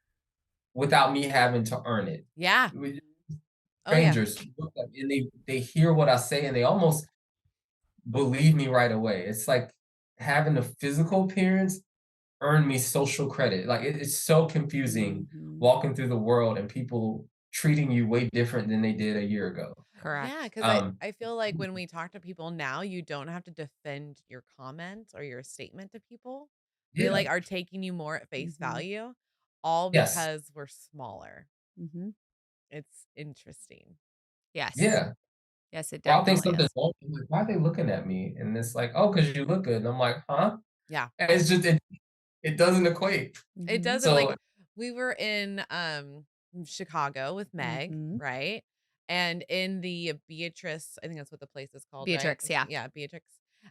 without me having to earn it." Yeah. We Oh yeah. strangers look at me and they hear what I say, and they almost believe me right away. It's like having a physical appearance earn me social credit. Like, it's so confusing Mhm. walking through the world and people treating you way different than they did a year ago. Yeah, Correct. because Um, I feel like when we talk to people now, you don't have to defend your comment or your statement to people. They, yeah, like, are taking you more at face Mhm. value, all yes, because we're smaller. Mhm. It's interesting. Yes. yeah. Yes, it Or I'll think definitely something's is. wrong, I'm like, "Why are they looking at me?" And it's like, "Oh, because you look good." And I'm like, "Huh?" Yeah. And it's just it doesn't equate. It Mhm. doesn't, like, So we were in, Chicago with Meg, Mhm. right? And in the Beatrice, I think that's what the place is called, right? Beatrix, yeah. Yeah, Beatrix.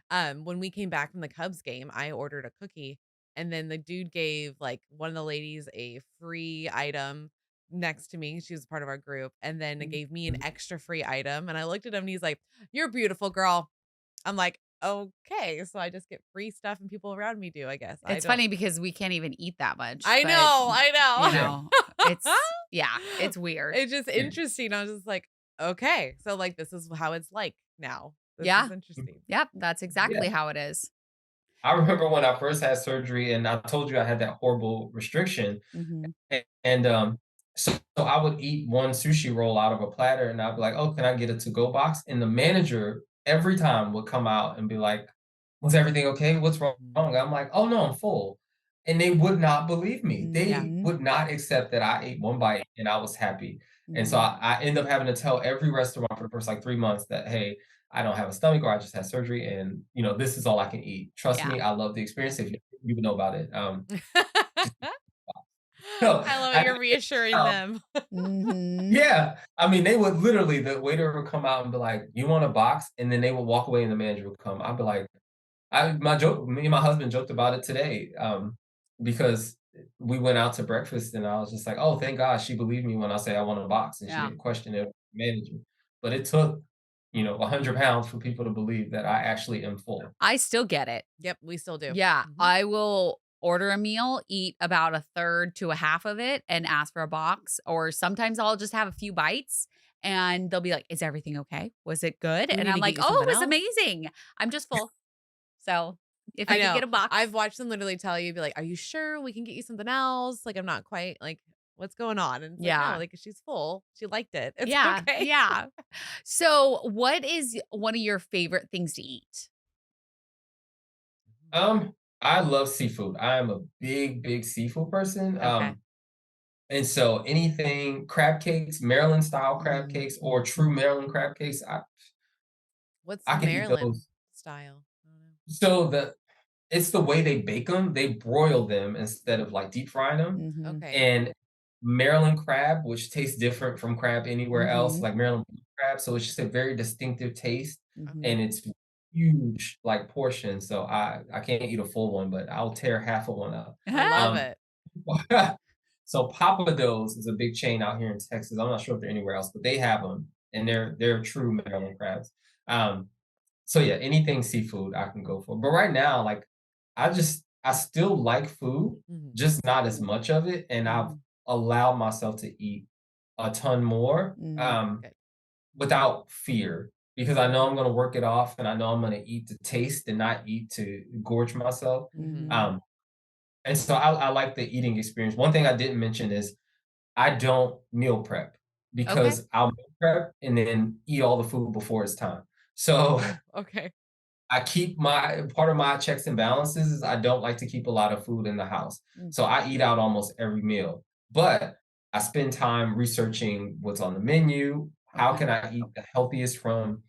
When we came back from the Cubs game, I ordered a cookie, and then the dude gave, like, one of the ladies a free item next to me. She was part of our group, and then it Mhm. gave me an extra free item, and I looked at him, and he's like, "You're beautiful, girl." I'm like, "Okay." So I just get free stuff and people around me do, I guess. I It's don't funny because we can't even eat that much, I but, know, you yeah, know, it's yeah, it's weird. It's just yeah, interesting. I was just like, "Okay, so, like, this is how it's like now. This is Yeah. interesting." Yep, that's yeah. exactly how it is. I remember when I first had surgery and I told you I had that horrible restriction. Mhm. And, so I would eat one sushi roll out of a platter, and I'd be like, "Oh, can I get a to-go box?" And the manager every time would come out and be like, "Was everything okay? What's wrong?" Mhm. I'm like, "Oh, no, I'm full." And they would not believe me. Yeah. They Mhm. would not accept that I ate one bite and I was happy. And so Mhm. I end up having to tell every restaurant for the first, like, 3 months that, "Hey, I don't have a stomach or I just had surgery, and, this is all I can eat. Trust Yeah. me, I love the experience if you would know about it." Just So I love it. I You're reassuring um, them. Mhm. yeah. I mean, they would literally, the waiter would come out and be like, "You want a box?" And then they would walk away and the manager would come. I'd be like, me and my husband joked about it today, because we went out to breakfast and I was just like, "Oh, thank God she believed me when I say I want a box and she Yeah. didn't question it with the manager." But it took, 100 pounds for people to believe that I actually am full. I still get it. Yep, we still do. Yeah, Mhm. I will order a meal, eat about a third to a half of it, and ask for a box. Or sometimes I'll just have a few bites and they'll be like, "Is everything okay? Was it good?" Do we And need I'm to get like, you "Oh, something it was else? amazing. I'm just full." So if I I could know. get a box. I've watched them literally tell you, be like, "Are you sure we can get you something else? Like, I'm not quite like, what's going on?" And it's like, no, Yeah. like she's full. She liked it. It's Yeah. okay. Yeah. So what is one of your favorite things to eat? Um, I love seafood. I am a big, big seafood person. Okay. And so anything crab cakes, Maryland style crab Mm. cakes, or true Maryland crab cakes, What's I the can eat Maryland those. style? I don't know. So it's the way they bake them. They broil them instead of like deep frying them. Mhm. Okay. And Maryland crab, which tastes different from crab anywhere else, Mhm. like Maryland crab. So it's just a very distinctive taste, Mhm. and Okay. it's huge, like portion. So I can't eat a full one, but I'll tear half of one up. I love Um, it. so Papa Do's is a big chain out here in Texas. I'm not sure if they're anywhere else, but they have them, and they're true Maryland crabs. Um, so yeah, anything seafood I can go for. But right now, like I still like food, Mhm. just not as much of it, and I've Mhm. allowed myself to eat a ton more, Mm. Good. without fear, because I know I'm gonna work it off, and I know I'm gonna eat to taste and not eat to gorge myself. Mhm. Mhm. Um, and so I like the eating experience. One thing I didn't mention is I don't meal prep Okay. because I'll meal prep and then eat all the food before it's time. So Oh, okay. I keep my part of my checks and balances is I don't like to keep a lot of food in the house. Mm. So I eat out almost every meal. But I spend time researching what's on the menu, how Okay. can I eat the healthiest from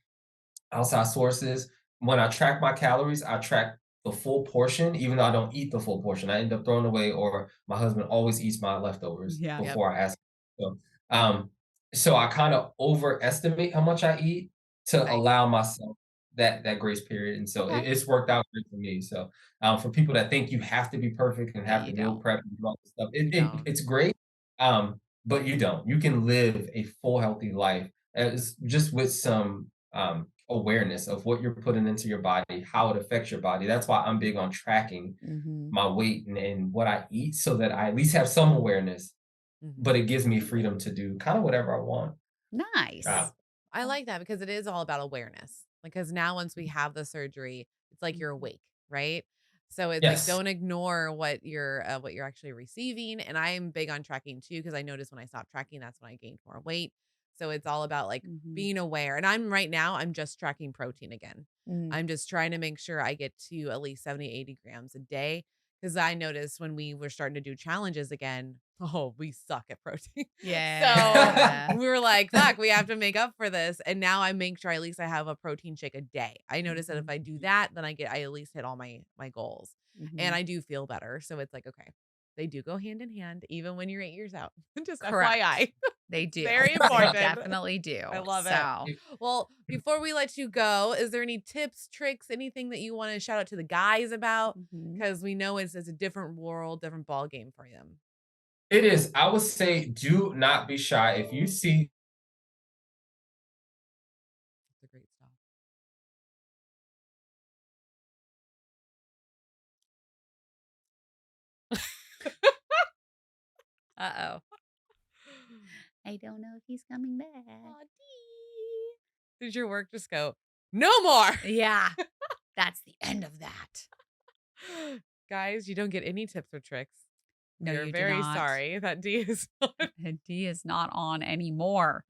outside sources. When I track my calories, I track the full portion, even though I don't eat the full portion. I end up throwing away, or my husband always eats my leftovers Yeah. Yep. before I ask him. Um, so I kind of overestimate how much I eat to Nice. allow myself that grace period. And so Okay. it's worked out great for me. So for people that think you have to be perfect and Yeah, have you to meal don't. prep and do all this stuff, You don't. it's great. But you don't. You can live a full, healthy life as just with some awareness of what you're putting into your body, how it affects your body. That's why I'm big on tracking Mhm. my weight and what I eat so that I at least have some awareness, Mhm. but it gives me freedom to do kind of whatever I want. Uh, Nice. I like that because it is all about awareness. Like, because now once we have the surgery, it's like you're Mhm. awake, right? So it's like yes. don't ignore what you're actually receiving. And I am big on tracking too because I noticed when I stopped tracking, that's when I gained more weight. So it's all about like Mhm. being aware. And I'm right now, I'm just tracking protein again. Mm. I'm just trying to make sure I get to at least 70, 80 grams a day. Because I noticed when we were starting to do challenges again, oh, we suck at protein. So Yeah. we were like, fuck, we have to make up for this. And now I make sure at least I have a protein shake a day. I notice that if Mhm. I do that, then I at least hit all my goals. And Mhm. I do feel better. So it's like, okay, they do go hand in hand, even when you're 8 years out. Just Correct. FYI. They do. Very They important. definitely do. I love it. So, Well, before we let you go, is there any tips, tricks, anything that you want to shout out to the guys about? mhm. Because we know it's a different world, different ball game for them. It is. I would say do not be shy. If you see That's a great stop. Uh-oh. I don't know if he's coming back. Aw, dee. Did your work just go, no more? Yeah. That's the end of that. Guys, you don't get any tips or tricks. No, We are you do very not. sorry that D is on. And D is not on anymore.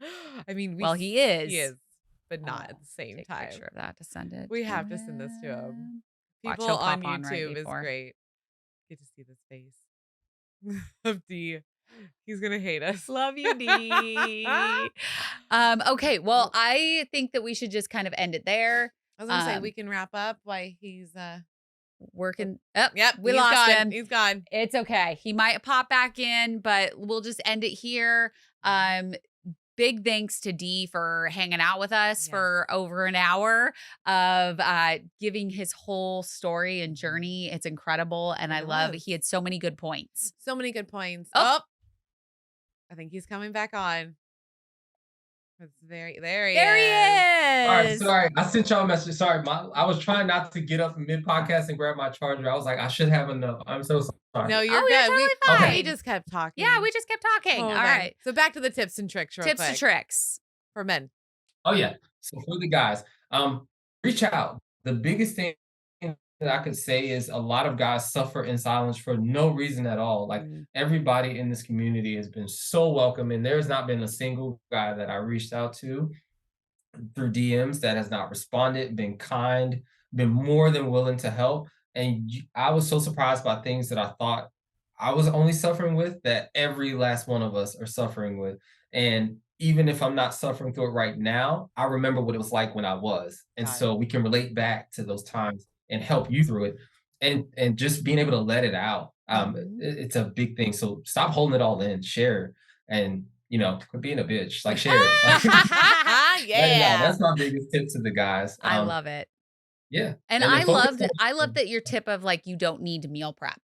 I mean, Well, he is. he is, but not at Oh, the same take a time. picture of that to send it We to have to send this to him. him. Watch, People he'll on pop on right YouTube is before. great. Get to see this face of D. He's gonna hate us. Love you, D. Okay, well, I think that we should just kind of end it there. I was gonna say we can wrap up while he's working. Oh, Yep, we he's lost gone. him. He's gone. It's okay. He might pop back in, but we'll just end it here. Big thanks to Dee for hanging out with us for over an hour of giving his whole story and journey. It's incredible. And I love he had so many good points. So many good points. Oh. I think he's coming back on. It's there he is. All right, sorry. I sent y'all a message. Sorry, I was trying not to get up mid podcast and grab my charger. I was like, I should have enough. I'm so sorry. No, you're You're good. totally we fine. just kept talking. Yeah, we just kept talking. Okay. All right. So back to the tips and tricks real Tips quick. and tricks. For men. Oh yeah. So for the guys, reach out. The biggest thing that I could say is a lot of guys suffer in silence for no reason at all. Like everybody in this community has been so welcoming. There's not been a single guy that I reached out to through DMs that has not responded, been kind, been more than willing to help. And I was so surprised by things that I thought I was only suffering with that every last one of us are suffering with. And even if I'm not suffering through it right now, I remember what it was like when I was. And so we can relate back to those times and help you through it. And just being able to let it out. It's a big thing. So stop holding it all in, share, and quit being a bitch. Like share it. Like, yeah. That's my biggest tip to the guys. I love it. Yeah. And I love that your tip of like you don't need to meal prep.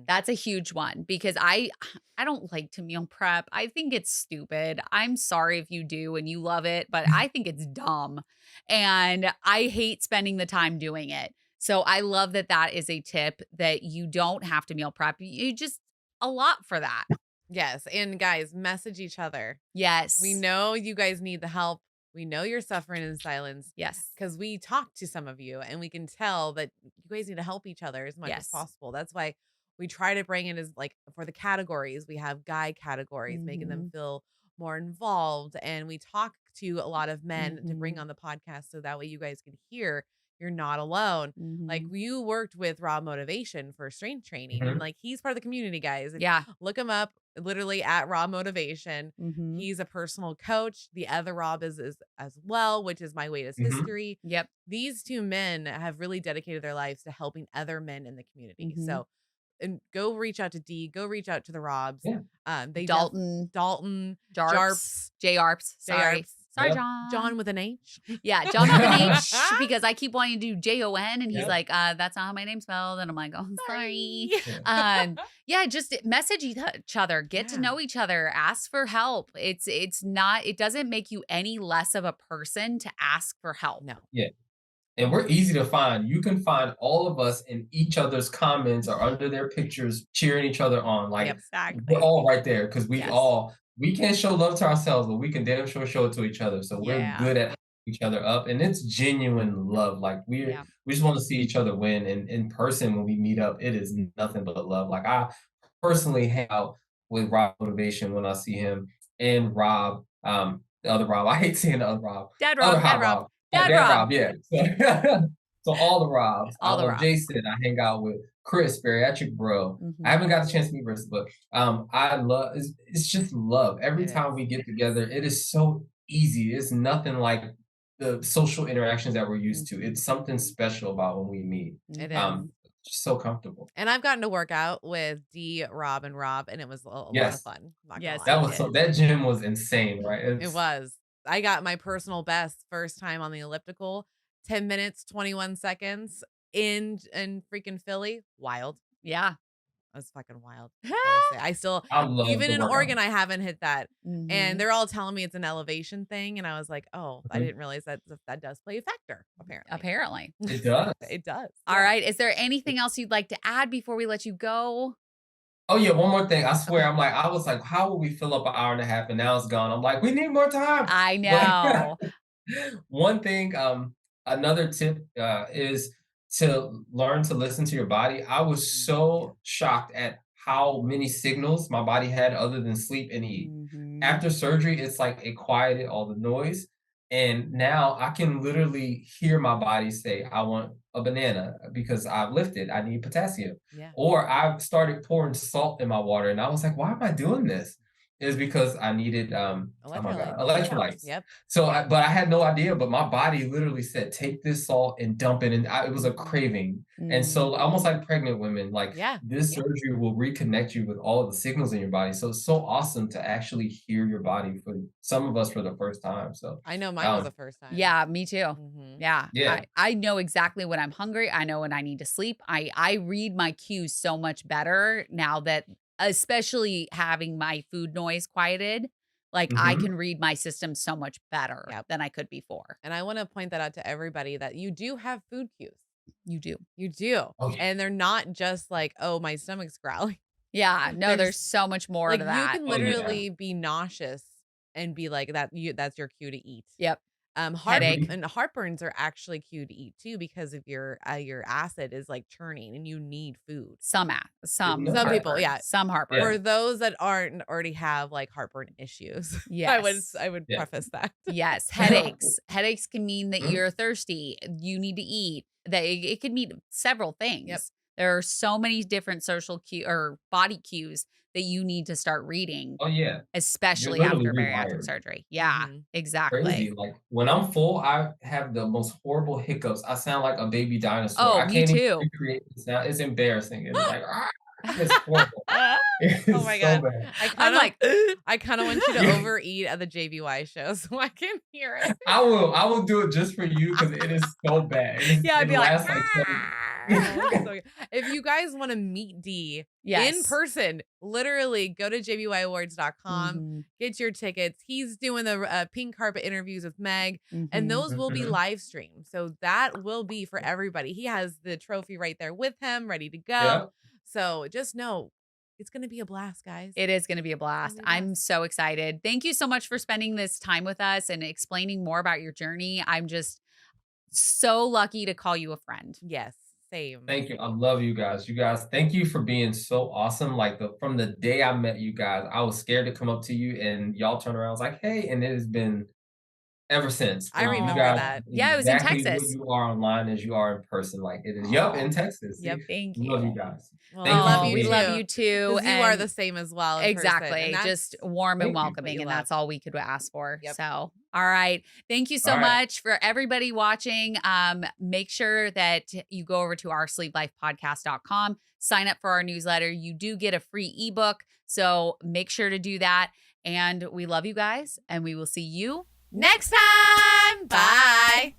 That's a huge one because I don't like to meal prep. I think it's stupid. I'm sorry if you do and you love it, but I think it's dumb. And I hate spending the time doing it. So I love that that is a tip that you don't have to meal prep. You just a lot for that. Yes. And guys, message each other. Yes. We know you guys need the help. We know you're suffering in silence. Yes. Because we talked to some of you and we can tell that you guys need to help each other as much as possible. That's why we try to bring in as like for the categories, we have guy categories, making them feel more involved. And we talk to a lot of men to bring on the podcast so that way you guys can hear you're not alone. Like you worked with Raw Motivation for strength training and like he's part of the community, guys. Yeah. Look him up literally at Raw Motivation. He's a personal coach. The other Rob is as well, which is My Weight is History. Yep. These two men have really dedicated their lives to helping other men in the community. So and go reach out to Dee, go reach out to the Robs. Yeah. They Dalton, Jarps, J Arps. Sorry. Sorry, Yep. John. John with an H. Yeah, John with an H because I keep wanting to do Jon and he's like, that's not how my name's spelled. And I'm like, oh, sorry. Yeah, just message each other, get to know each other, ask for help. It doesn't make you any less of a person to ask for help. No. Yeah. And we're easy to find. You can find all of us in each other's comments or under their pictures, cheering each other on. Like exactly. we're all right there because we can't show love to ourselves, but we can damn sure show it to each other. So we're good at each other up, and it's genuine love. Like we just want to see each other win. And in person, when we meet up, it is nothing but love. Like I personally hang out with Rob Motivation when I see him, and Rob, the other Rob. I hate seeing the other Rob. Dad Rob. Dad Rob. Yeah. So all the Robs. All the love Robs. Jason. I hang out with Chris, Bariatric Bro. I haven't got the chance to meet Chris, but I love it's just love. Every time we get together, it is so easy. It's nothing like the social interactions that we're used to. It's something special about when we meet. It is. Just so comfortable. And I've gotten to work out with Dee, Rob, and Rob, and it was a lot of fun. That gym was insane, right? It was. I got my personal best first time on the elliptical. 10 minutes, 21 seconds in freaking Philly. Wild. Yeah. That was fucking wild. I love even in workout. Oregon, I haven't hit that. And they're all telling me it's an elevation thing. And I was like, oh, I didn't realize that does play a factor, apparently. It does. It does. All right. Is there anything else you'd like to add before we let you go? Oh yeah, one more thing. I swear, I was like, how will we fill up an hour and a half? And now it's gone. I'm like, we need more time. I know. One thing, another tip is to learn to listen to your body. I was so shocked at how many signals my body had other than sleep and eat. After surgery, it's like it quieted all the noise. And now I can literally hear my body say, I want a banana because I've lifted. I need potassium. Or I've started pouring salt in my water. And I was like, why am I doing this? is because I needed oh my God, electrolytes. Yep. So, but I had no idea. But my body literally said, "Take this salt and dump it," and it was a craving. And so, almost like pregnant women, like Yeah. this surgery will reconnect you with all of the signals in your body. So it's so awesome to actually hear your body for some of us for the first time. So, I know mine was the first time. Yeah, me too. Mhm. Yeah. Yeah. I know exactly when I'm hungry. I know when I need to sleep. I read my cues so much better now that, especially having my food noise quieted, like I Mhm. can read my system so much better Yep. than I could before. And I want to point that out to everybody that you do have food cues. You do. You do. Oh, yeah. And they're not just like, oh, my stomach's growling. Yeah. No, there's so much more Like to you that. can Oh, yeah. literally be nauseous and be like that's your cue to eat. Yep. Heart Headache. and heartburns are actually cue to eat too because of your acid is like churning and you need food. Some Some people, yeah. Some heartburn. For those that aren't already have like heartburn issues. Yes. I would Yeah. preface that. Yes, headaches. Headaches can mean that Mhm. you're thirsty. You need to eat. That it could mean several things. Yep. There are so many different social cue or body cues that you need to start reading, Oh, yeah. You're especially literally after bariatric rewired. surgery. Yeah, Mhm. exactly. Crazy. Like when I'm full, I have the most horrible hiccups. I sound like a baby dinosaur. Oh, I me can't even too. recreate the sound. It's embarrassing. It's like, it's horrible. Oh It's my so God. bad. I'm like, I kind of want you to Yeah. overeat at the JBY show so I can hear it. I will do it just for you because it is so bad. yeah, I'd It be like, lasts like 20. Oh, it's so good. If you guys want to meet D in yes. person, literally go to jbyawards.com, Mhm, get your tickets. He's doing the pink carpet interviews with Meg, and mhm. those will be Mhm. live streamed. So that will be for everybody. He has the trophy right there with him, ready to go. Yeah. So just know it's going to be a blast, guys. It is going to be a blast. gonna be a I'm so excited. Thank you so much for spending this time with us and explaining more about your journey. I'm just so lucky to call you a friend. Yes, same. Thank you. I love you guys. You guys, thank you for being so awesome. Like from the day I met you guys, I was scared to come up to you and y'all turn around. I was like, hey, and it has been ever since. I And you remember guys that. Yeah, it was in exactly what Texas. you are online as you are in person. Like it is. Yep, in Aw, Texas. Yep. See? thank Love you you. guys. Well, Thank we love for you We being love here. you too. Because you are the And same as well. In person, exactly. and that's Just warm and Thank you. welcoming. you And love. that's all we could ask for. Yep. So, all right. Thank you so All right. much for everybody watching. Make sure that you go over to our sleeplifepodcast.com, sign up for our newsletter. You do get a free ebook. So make sure to do that. And we love you guys. And we will see you Next time. Bye.